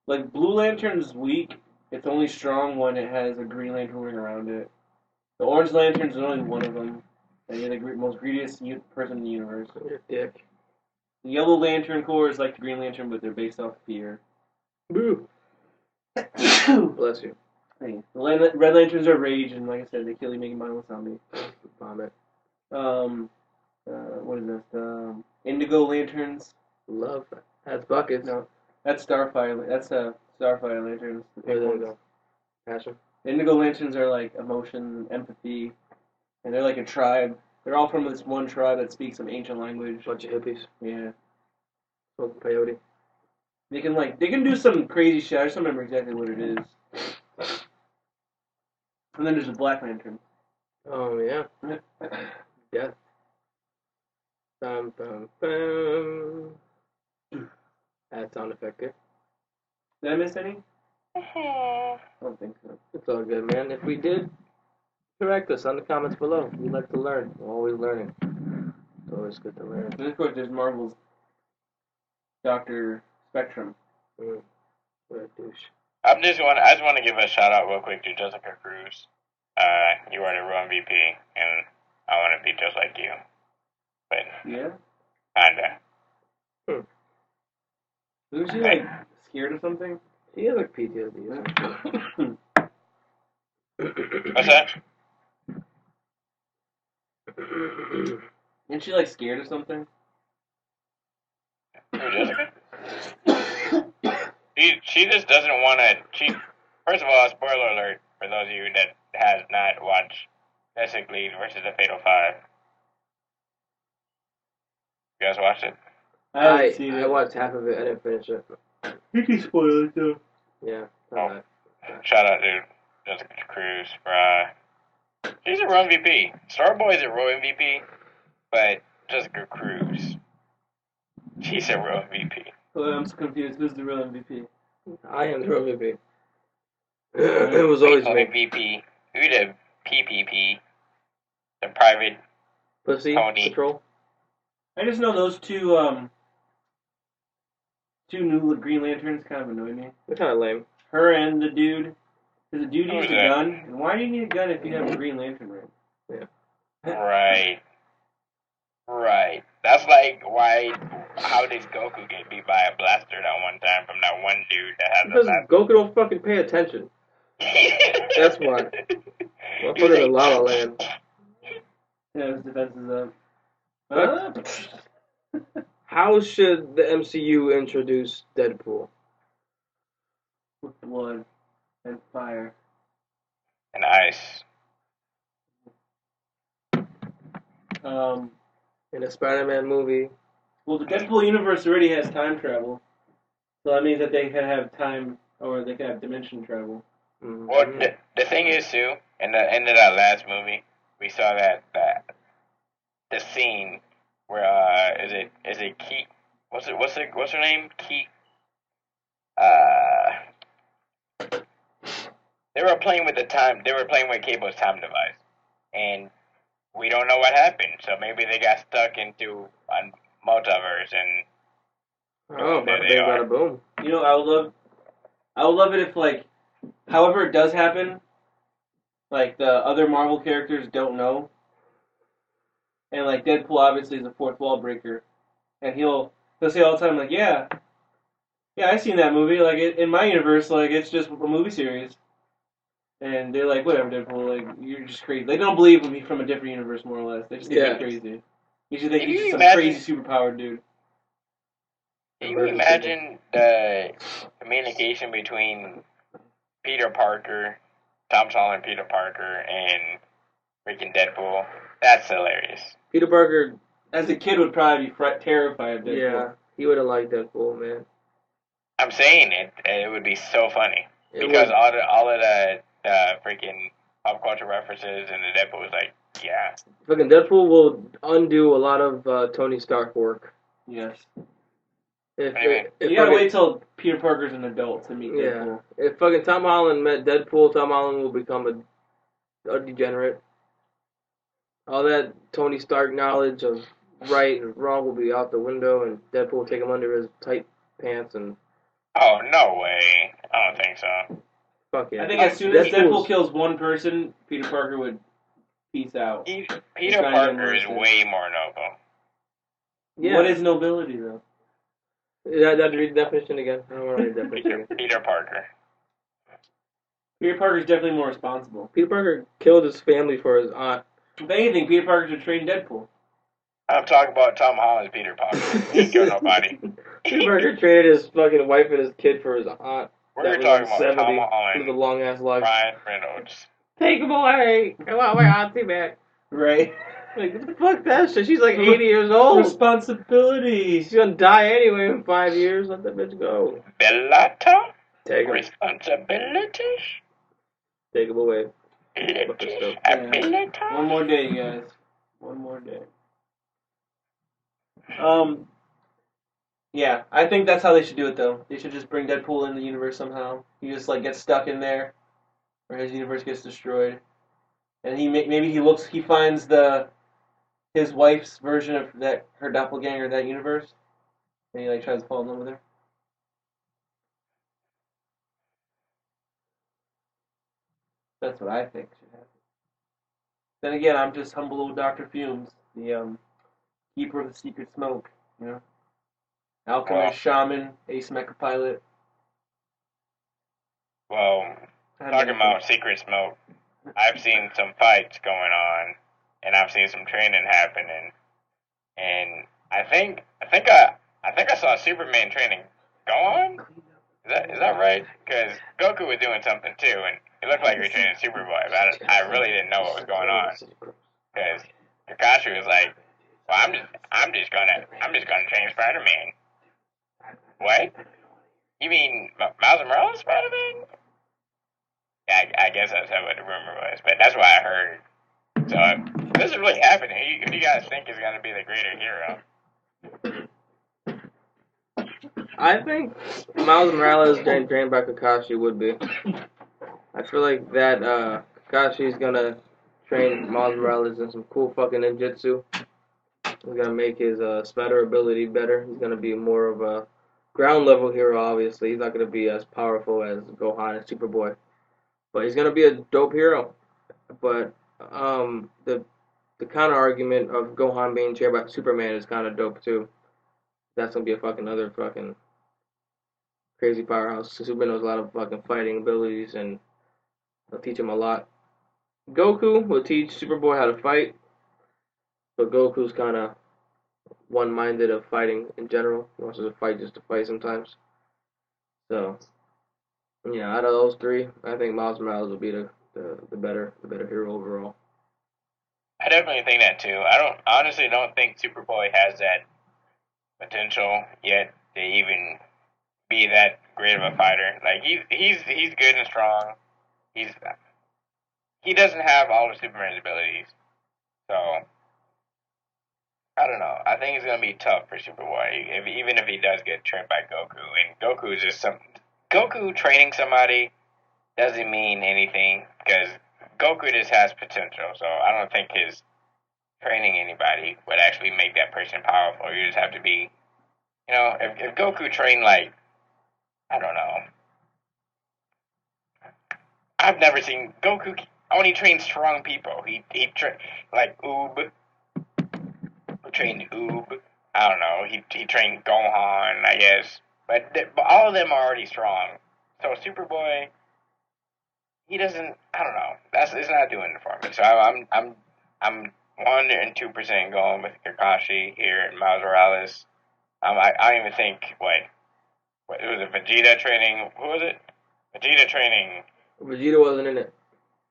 Like, Blue Lantern's weak. It's only strong when it has a Green Lantern ring around it. The Orange Lantern's only one of them. And you're the most greediest person in the universe. You're a dick. The Yellow Lantern Corps is like the Green Lantern, but they're based off fear. Boo. Bless you. Hey, the Red Lanterns are rage, and like I said, they kill you, make you mindless zombie. Vomit. What is this? Indigo Lanterns. Love. That's buckets. No, that's Starfire. That's Starfire Lanterns. The There pink you ones. go. Passion. Indigo Lanterns are like emotion, empathy, and they're like a tribe. They're all from this one tribe that speaks some ancient language. Bunch of hippies. Yeah, Smoking peyote. they can do some crazy shit. I just don't remember exactly what it is. And then there's the Black Lantern. Oh, yeah. Yeah. Bum, bum, bum. That sound effect there. Did I miss any? I don't think so. It's all good, man. If we did, correct us on the comments below. We like to learn. We're always learning. It's always good to learn. And of course, there's Marvel's Dr. Spectrum. What a douche. I just want to give a shout out real quick to Jessica Cruz. You are the real MVP, and I want to be just like you. But Yeah? kinda. Isn't she, like, scared of something? He has like PTSD. Isn't What's that? Isn't she, like, scared of something? Who, Jessica? She just doesn't want to. First of all, spoiler alert for those of you that has not watched Justice League versus the Fatal Five. You guys watched it? I haven't seen it. I watched half of it. I didn't finish it. You can spoil it, though. Yeah. Oh. Shout out to Jessica Cruz for she's a real MVP. Starboy is a real MVP, but Jessica Cruz, she's a real MVP. Oh, I'm so confused. Who's the real MVP? I am the real MVP. It was always me. MVP. Who the PPP? The private Pussy Tony. Patrol. I just know those two new Green Lanterns kind of annoy me. They're kind of lame. Her and the dude. Because the dude Who's used a that? gun. And why do you need a gun if you have a Green Lantern ring? Right. Right. That's like how did Goku get beat by a blaster that one time from that one dude that has a Because blaster? Goku don't fucking pay attention. That's why. Motherfucker's in La La Land. Yeah, his defense is up. How should the MCU introduce Deadpool? With blood and fire. And ice. In a Spider-Man movie? Well, the Deadpool universe already has time travel. So that means that they can have time, or they can have dimension travel. Mm-hmm. Well, the thing is too, in the end of that last movie, we saw that the scene where is it Keith? What's her name? Keith. They were playing with the time. They were playing with Cable's time device, and we don't know what happened. So maybe they got stuck into a multiverse, and Oh, there bada they bing, are. bada boom. You know, I would love it if, like, however it does happen, like, the other Marvel characters don't know. And, like, Deadpool obviously is a fourth wall breaker. And he'll say all the time, like, yeah, I seen that movie. Like, in my universe, like, it's just a movie series. And they're like, whatever, Deadpool, like, you're just crazy. They don't believe him from a different universe, more or less. They just think Yeah. he's crazy. You should think Can he's you just some imagine- crazy superpowered dude. Can you imagine the communication between Peter Parker, Tom Holland, Peter Parker, and freaking Deadpool? That's hilarious. Peter Parker, as a kid, would probably be terrified of Deadpool. yeah, he would have liked Deadpool, man. I'm saying it would be so funny because all of the freaking pop culture references and the Deadpool was like, yeah. Fucking Deadpool will undo a lot of Tony Stark work. Yes. If you gotta wait till Peter Parker's an adult to meet Deadpool. If fucking Tom Holland met Deadpool, Tom Holland will become a degenerate. All that Tony Stark knowledge of right and wrong will be out the window, and Deadpool will take him under his tight pants and. Oh, no way. I don't think so. Fuck yeah. I think as soon as Deadpool kills one person, Peter Parker would peace out. Peter Parker is way more noble. Yeah. What is nobility, though? That read the definition again. I don't want to read the definition again. Peter Parker. Peter Parker's definitely more responsible. Peter Parker killed his family for his aunt. If anything, Peter Parker should train Deadpool. I'm talking about Tom Holland's Peter Parker. He ain't killed nobody. Peter Parker traded his fucking wife and his kid for his aunt. We're talking about 70, Tom Holland. With a long ass life. Ryan Reynolds. Take him away. I want my auntie back. Right. Like, fuck that shit. She's like 80 years old. Responsibility. She's gonna die anyway in 5 years. Let that bitch go. Bellata? Take him. Responsibilities? Take him away. Yeah. One more day, guys. One more day. Yeah, I think that's how they should do it, though. They should just bring Deadpool in the universe somehow. He just like gets stuck in there, or his universe gets destroyed, and he finds his wife's version of her doppelganger in that universe, and he like tries to fall in love with her. That's what I think should happen. Then again, I'm just humble old Dr. Fumes, the keeper of the secret smoke, you know? Alchemist, shaman, ace mecha pilot. Well, talking about secret smoke, I've seen some fights going on, and I've seen some training happening, and I think I saw Superman training go on. Is that right? Because Goku was doing something too, and it looked like he was training Superboy, but I really didn't know what was going on. Because Kakashi was like, "Well, I'm just gonna train Spider-Man." What? You mean Miles Morales Spider-Man? Yeah, I guess that's what the rumor was, but that's what I heard. So if this is really happening, who do you guys think is gonna be the greater hero? I think Miles Morales getting trained by Kakashi would be. I feel like that Kakashi's gonna train Miles Morales in some cool fucking ninjutsu. He's gonna make his spider ability better. He's gonna be more of a ground level hero, obviously. He's not gonna be as powerful as Gohan and Superboy. But he's gonna be a dope hero. But the counter argument of Gohan being trained by Superman is kinda dope too. That's gonna be a fucking other fucking crazy powerhouse. Superman knows a lot of fucking fighting abilities, and they'll teach him a lot. Goku will teach Superboy how to fight, but Goku's kind of one-minded of fighting in general. He wants to fight just to fight sometimes. So, yeah, out of those three, I think Miles Morales will be the better hero overall. I definitely think that too. I honestly don't think Superboy has that potential yet to even be that great of a fighter. Like he's good and strong. He doesn't have all of Superman's abilities. So I don't know. I think it's gonna be tough for Superboy, even if he does get trained by Goku. And Goku is just Goku training somebody doesn't mean anything because Goku just has potential. So I don't think his training anybody would actually make that person powerful. You just have to be, if Goku trained like, I don't know. I've never seen Goku only train strong people. He like Oob. Trained Oob. I don't know. He trained Gohan, I guess. But all of them are already strong. So Superboy, he doesn't. I don't know. It's not doing it for me. So I'm 102% going with Kakashi here in Miles Morales. I don't even think. What was it? Vegeta training. Who was it? Vegeta training. Vegeta wasn't in it.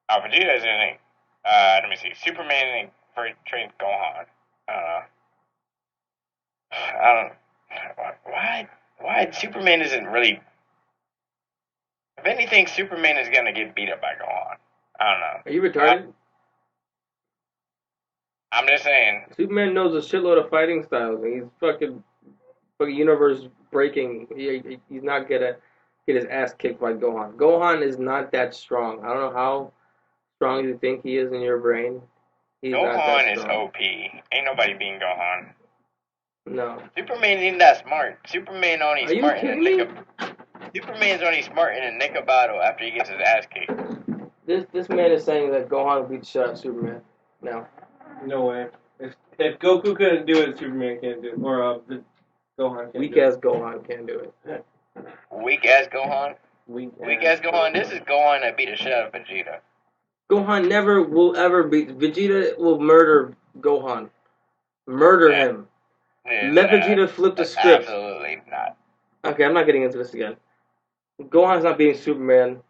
Oh, Vegeta's in it. Let me see. Superman for trained Gohan. I don't know. I don't. Why Superman isn't really. If anything, Superman is gonna get beat up by Gohan. I don't know. Are you retarded? I'm just saying. Superman knows a shitload of fighting styles, and he's fucking universe breaking. He's not gonna get his ass kicked by Gohan. Gohan is not that strong. I don't know how strong you think he is in your brain. He's not that Gohan is strong. OP. Ain't nobody beating Gohan. No. Superman ain't that smart. Superman only Are you smart in kidding the me? nick of. Superman's only smart in the nick of battle after he gets his ass kicked. This man is saying that Gohan will beat the shit out of Superman. No. No way. If Goku couldn't do it, Superman can't do it. Or Gohan can't Weak do ass Gohan can't do it. Weak ass Gohan. it. Weak Ass Gohan. This is Gohan that beat the shit out of Vegeta. Gohan never will ever beat. Vegeta will murder Gohan. Murder him. Let Vegeta flip the script. Absolutely not. Okay, I'm not getting into this again. Gohan's not beating Superman.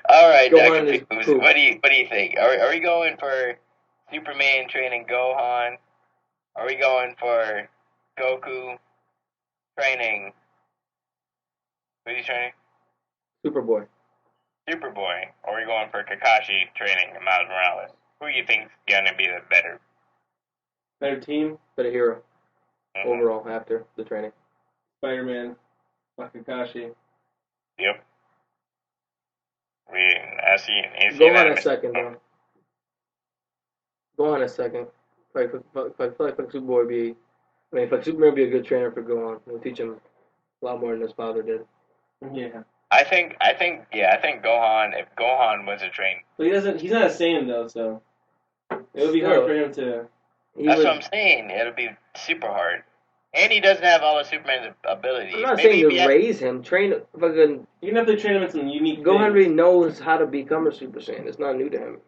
All right, Gohan Dr. is Poops, poop. what do you think? Are we going for Superman training Gohan? Are we going for Goku training? Who's he training? Superboy. Superboy. Or are we going for Kakashi training Miles Morales? Who do you think's gonna be the better? Better team? Better hero. Mm-hmm. Overall, after the training. Spider-Man. Kakashi. Yep. I see. Gohan a second, though. Gohan a second. I feel like Superboy would be. I mean, Superman would be a good trainer for Gohan. He'll teach him a lot more than his father did. Yeah. I think Gohan, if Gohan was a train. But he's not a Saiyan, though, so. It would be hard for him to. That's what I'm saying. It'll be super hard. And he doesn't have all of Superman's abilities. I'm not saying to raise him. Train fucking. You're gonna have to train him in some unique Gohan things. already knows how to become a Super Saiyan. It's not new to him.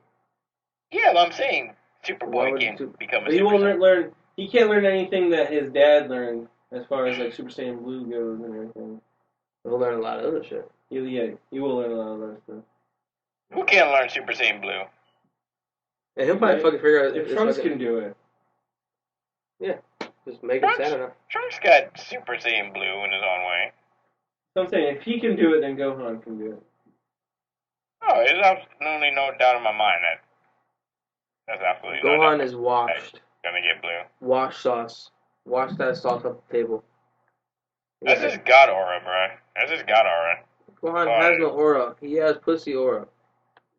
Yeah, well, I'm saying Superboy can't become a He Super won't Saiyan. learn. He can't learn anything that his dad learned as far as like Super Saiyan Blue goes and everything. He'll learn a lot of other shit. He will learn a lot of other stuff. Who can't learn Super Saiyan Blue? And he'll probably fucking figure out if Trunks can do it. Yeah, just make him stand enough. Trunks got Super Saiyan Blue in his own way. So I'm saying if he can do it, then Gohan can do it. Oh, there's absolutely no doubt in my mind that that's absolutely Gohan is washed. Gonna get blue. Wash sauce. Wash that sauce up the table. That's his god aura, bro. That's his god aura. Gohan has no aura. He has pussy aura.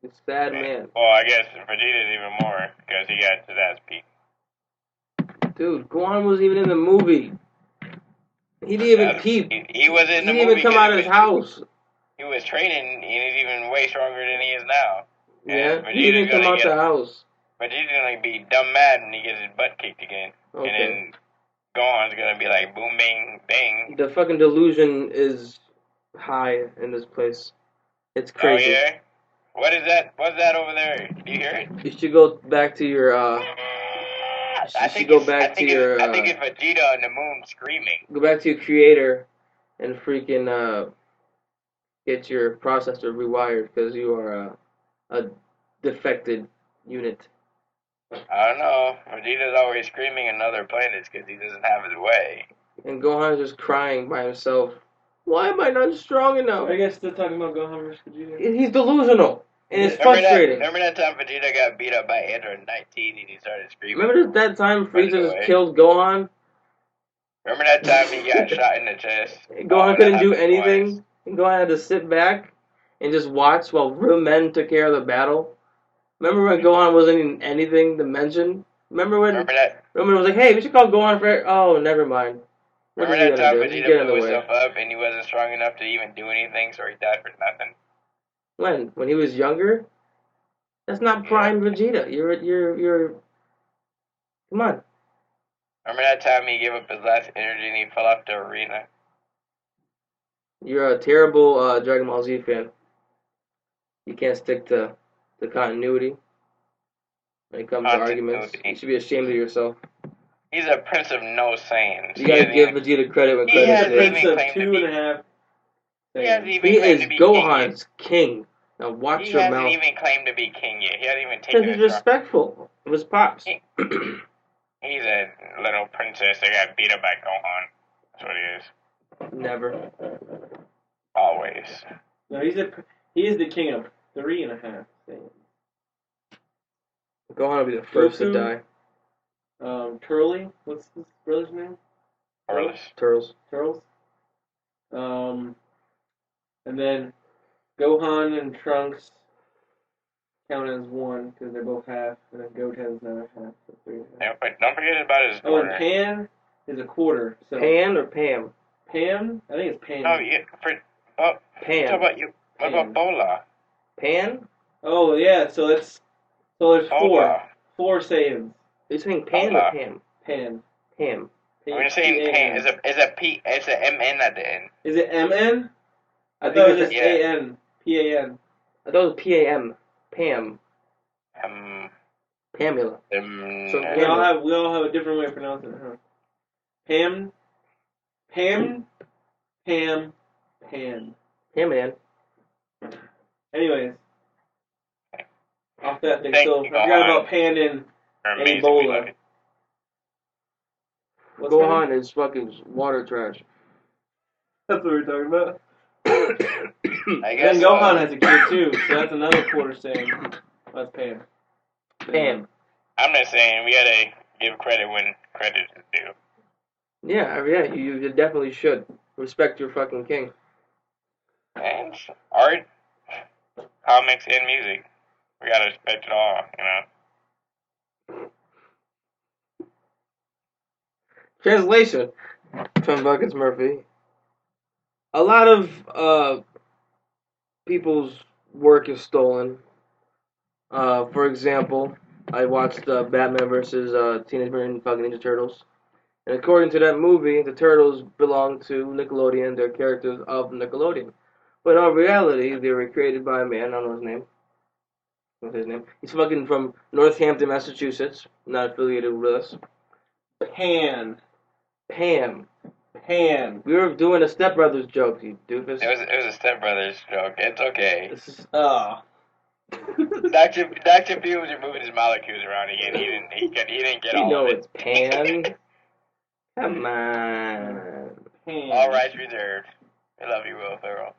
He's a sad man. Well, I guess Vegeta's even more because he got his ass beat. Dude, Gohan wasn't even in the movie. He didn't even peep. He was in the movie. He didn't even come out of his house. He was training, and he's even way stronger than he is now. Yeah, he didn't come out the house. Vegeta's gonna be dumb mad when he gets his butt kicked again. Okay. And then Gohan's gonna be like, boom, bang, bang. The fucking delusion is high in this place. It's crazy. Oh, yeah? What is that? What's that over there? Do you hear it? You should go back to your, I think it's Vegeta on the moon screaming. Go back to your creator and freaking, get your processor rewired because you are a defected unit. I don't know. Vegeta's always screaming in other planets because he doesn't have his way. And Gohan's just crying by himself. Why am I not strong enough? I guess they're talking about Gohan versus Vegeta. He's delusional. And it's frustrating. Remember that time Vegeta got beat up by Android 19 and he started screaming? Remember that time Frieza just killed Gohan? Remember that time he got shot in the chest? Gohan couldn't do anything? Gohan had to sit back and just watch while real men took care of the battle? Remember when Gohan wasn't in anything to mention? Remember when it was like, hey, we should call Gohan for... Oh, never mind. Remember that time Vegeta blew himself up and he wasn't strong enough to even do anything, so he died for nothing? When? When he was younger? That's not prime Vegeta. You're... Come on. Remember that time he gave up his last energy and he fell off the arena? You're a terrible Dragon Ball Z fan. You can't stick to the continuity when it comes to arguments. You should be ashamed of yourself. He's a prince of no Saiyans. You gotta give Vegeta credit when He He's credit's a hasn't due. prince even of claimed to 2.5. He hasn't even He claimed is to be king yet. Gohan's king. Now watch He your hasn't mouth. even claimed to be king yet. He hasn't even Because taken he's his throne. respectful of his pops. He's a little princess that got beat up by Gohan. That's what he is. Never. Always. No, he is the king of 3.5 things. Gohan will be the first to Goku. die. Turley, what's his brother's name? Turles. Turtles. Turles. And then Gohan and Trunks count as one because they're both half, and then Goat has another half, so 3.5. Yeah, but don't forget about his Oh, daughter. and Pan is a quarter. So Pan or Pam? Pam, I think it's Pan. No, you what Pan. about you? What about Bola? Pan? Oh yeah, so there's four. Bola. 4 Saiyans. Are you saying Pan or Bola. Pam? Pan. Pam. When you're saying Pan, is a P? It's a MN at the end. Is it MN? I think thought it was it's just yeah. AN. PAN. I thought it was P-A-M. Pam. Pamela. So We all have a different way of pronouncing it, huh? Pam. Pan. Man. Anyways. Off that thing. Thank So you, I forgot about Pan and Amazing. Ebola. What's Gohan is fucking water trash. That's what we're talking about. I And guess then Gohan has a kid too, so that's another quarter Saiyan. That's Pan. Pam. I'm just saying we gotta give credit when credit is due. Yeah, you definitely should. Respect your fucking king. And art, comics, and music. We gotta respect it all, Translation from Buckets Murphy. A lot of people's work is stolen. For example, I watched Batman versus Teenage Mutant fucking Ninja Turtles. And according to that movie, the Turtles belong to Nickelodeon. They're characters of Nickelodeon. But in all reality, they were created by a man. I don't know his name. What's his name? He's fucking from Northampton, Massachusetts. Not affiliated with us. Pan. Pam. Pan. We were doing a Step Brothers joke, you doofus. It was a Step Brothers joke. It's okay. This is, Dr. P was moving his molecules around again. He didn't get you all know of it. it's Pan. Come on. Pan. All rights reserved. I love you, Will Ferrell.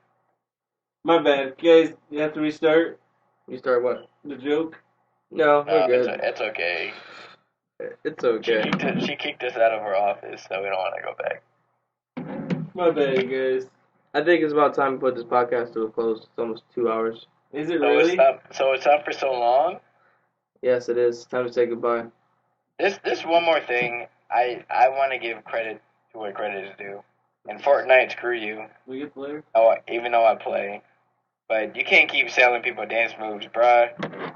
My bad. Guys, you have to restart You start what? the joke. No, we're good. It's okay. It's okay. She kicked us out of her office, so we don't want to go back. My bad, you guys. I think it's about time to put this podcast to a close. It's almost 2 hours. Is it really? It's up for so long? Yes, it is. Time to say goodbye. This one more thing. I want to give credit to where credit is due. In Fortnite, screw you. We get player? Even though I play. But you can't keep selling people dance moves, bruh.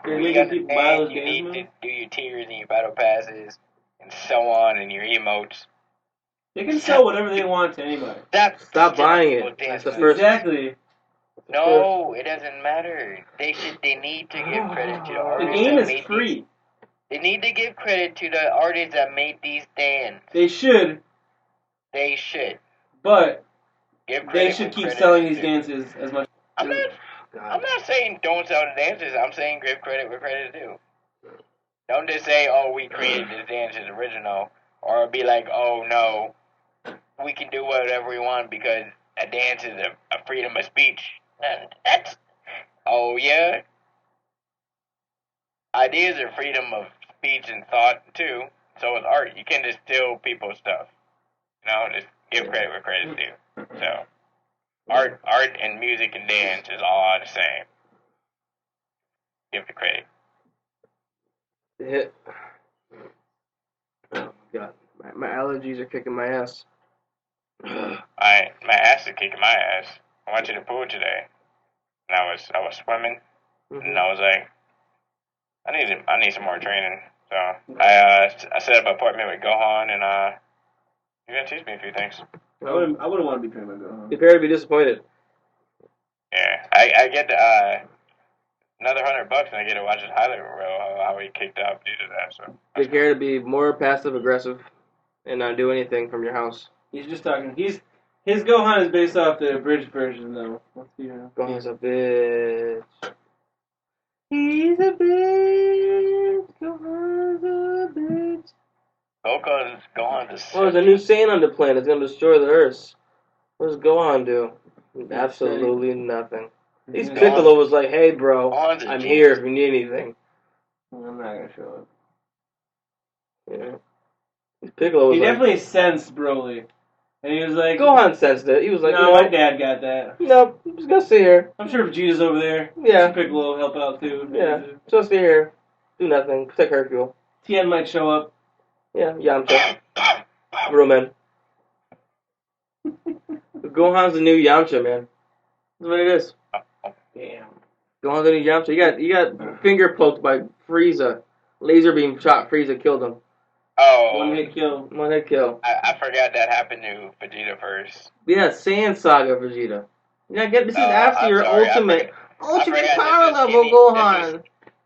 You're We making people buy understand those you dance need moves? to do your tiers and your battle passes and so on and your emotes. They can sell whatever they want to anybody. Stop buying it. That's the first. Exactly. No, it doesn't matter. They need to give credit to the The artists game that is made free. these. They need to give credit to the artists that made these dance. They should, They should. but Give credit they should when keep credit selling is these due. dances as much. I'm not saying don't sell the dances. I'm saying give credit where credit is due. Don't just say, oh, we created this dance as original. Or be like, oh, no, we can do whatever we want because a dance is a freedom of speech. That's, oh, yeah. Ideas are freedom of speech and thought, too. So is art. You can't just steal people's stuff. Just give credit where credit is due. So, art and music and dance is all the same. Give the credit. Hit. Oh, God. My allergies are kicking my ass. My ass is kicking my ass. I went to the pool today, and I was swimming, and I was like, I need some more training. So I set up an appointment with Gohan, and you're gonna teach me a few things. I wouldn't want to be trained by Gohan. Prepare to be disappointed. Yeah, I get another $100, and I get to watch his highlight reel how he kicked out due to that. So Prepare to be more passive aggressive. and not do anything from your house. He's just talking. His Gohan is based off the abridged version, though. Gohan's a bitch. He's a bitch. Gohan's a bitch. Gohan's a Oh, there's a new Saiyan on the planet. It's gonna destroy the Earth. What does Gohan do? Absolutely nothing. These Piccolo was like, "Hey, bro, I'm here if you need anything." I'm not gonna show up. Yeah. These Piccolo was He like, definitely sensed Broly, and he was like, Gohan sensed it. He was like, "No, my dad got that." Nope, I'm just gonna sit here. I'm sure Vegeta's over there. Yeah. Piccolo will help out too. Yeah, just sit here, do nothing, protect Hercule. Tien might show up. Yeah, Yamcha. Real men. Gohan's the new Yamcha, man. That's what it is. Damn. Gohan's the new Yamcha. You got finger poked by Frieza. Laser beam shot. Frieza killed him. Oh. One hit kill. One hit kill. I forgot that happened to Vegeta first. Yeah, Saiyan Saga Vegeta. This is after your ultimate power level Gohan.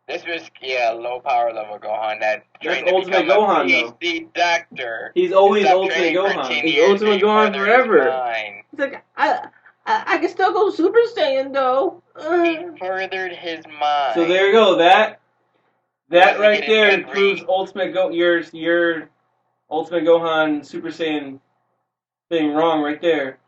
This was low power level Gohan that trained That's to Ultimate become Gohan, a PhD doctor. He's always Stopped Ultimate training for Gohan. 10 He's years, Ultimate he Gohan furthered forever. his mind. He's like, I can still go Super Saiyan though. He furthered his mind. So there you go. That Doesn't right get there a good proves read. your Ultimate Gohan Super Saiyan thing wrong right there.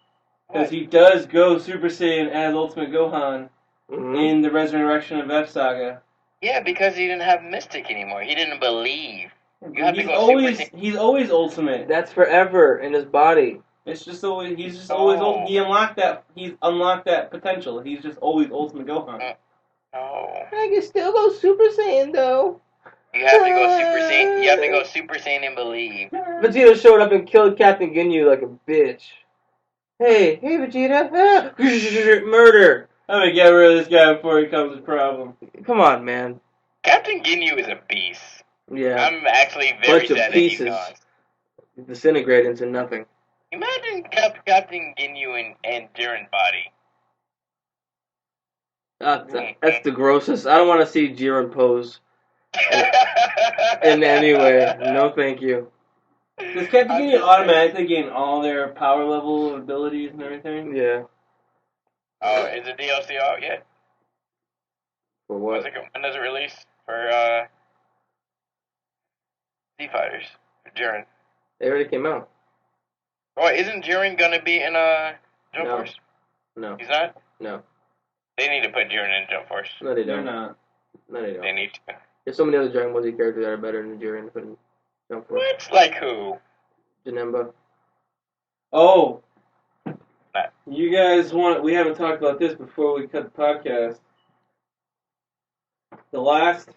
Because he does go Super Saiyan as Ultimate Gohan in the Resurrection of F Saga. Yeah, because he didn't have Mystic anymore. He didn't believe. You have He's to go always Super Saiyan. he's always Ultimate. That's forever in his body. It's just always always Ultimate. He unlocked that potential. He's just always Ultimate Gohan. No. I can still go Super Saiyan though. You have to go Super Saiyan. You have to go Super Saiyan and believe. Vegeta showed up and killed Captain Ginyu like a bitch. Hey Vegeta! Murder! I'm gonna get rid of this guy before he becomes a problem. Come on, man. Captain Ginyu is a beast. Yeah. I'm actually very Bunch of sad pieces. that he's gone. Disintegrate into nothing. Imagine Captain Ginyu and Jiren's body. That's the grossest. I don't want to see Jiren pose in any way. No, thank you. Does Captain Ginyu automatically gain all their power level abilities and everything? Yeah. Oh, is the DLC out yet? For what? When does it release? For Z-Fighters. For Jiren. They already came out. Oh, isn't Jiren gonna be in Jump Force? No. He's not? No. They need to put Jiren in Jump Force. No, they They're don't. not. No, they don't. They need to. There's so many other Dragon Ball Z characters that are better than Jiren to put in Jump Force. What? Like who? Janemba. Oh. Nah. You guys we haven't talked about this before we cut the podcast. The last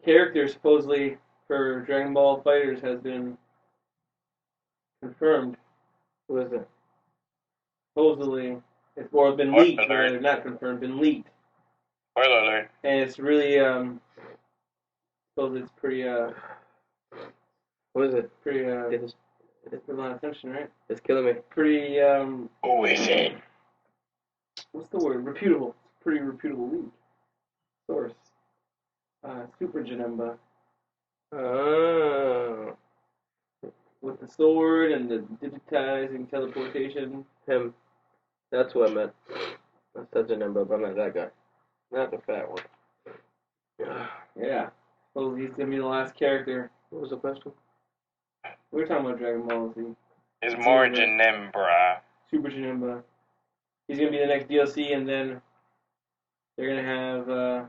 character supposedly for Dragon Ball Fighters has been confirmed. Who is it? Supposedly, it's been leaked, rather, not confirmed, been leaked. Spoiler alert. And it's really, supposedly it's pretty, Who is it? pretty, It's a lot of attention, right? It's killing me. Pretty, Who is it? what's the word? Reputable. Pretty reputable leak. Source. Super Janemba. Oh. With the sword and the digitizing teleportation. Him. That's what I meant. I said Janemba, but I meant that guy. Not the fat one. Yeah. Supposedly he's gonna be the last character. What was the question? We were talking about Dragon Ball Z. It's more Janembra. Super Janemba. He's gonna be the next DLC, and then they're gonna have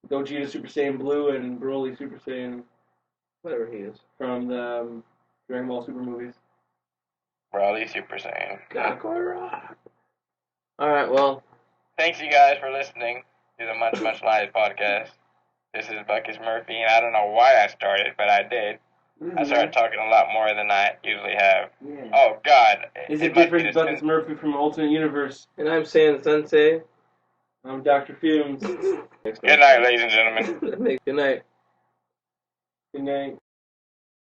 Gogeta Super Saiyan Blue and Broly Super Saiyan Whatever he is. from the Dragon Ball Super movies. Broly Super Saiyan. Kakarot. Alright, well. Thanks you guys for listening to the Munch Munch Alliance podcast. This is Buckus Murphy, and I don't know why I started, but I did. I started talking a lot more than I usually have. Yeah. Oh, God. Is it different Buckus Murphy from Alternate Universe? And I'm saying Sensei. I'm Dr. Fumes. Good night, ladies and gentlemen. Good night. Good night.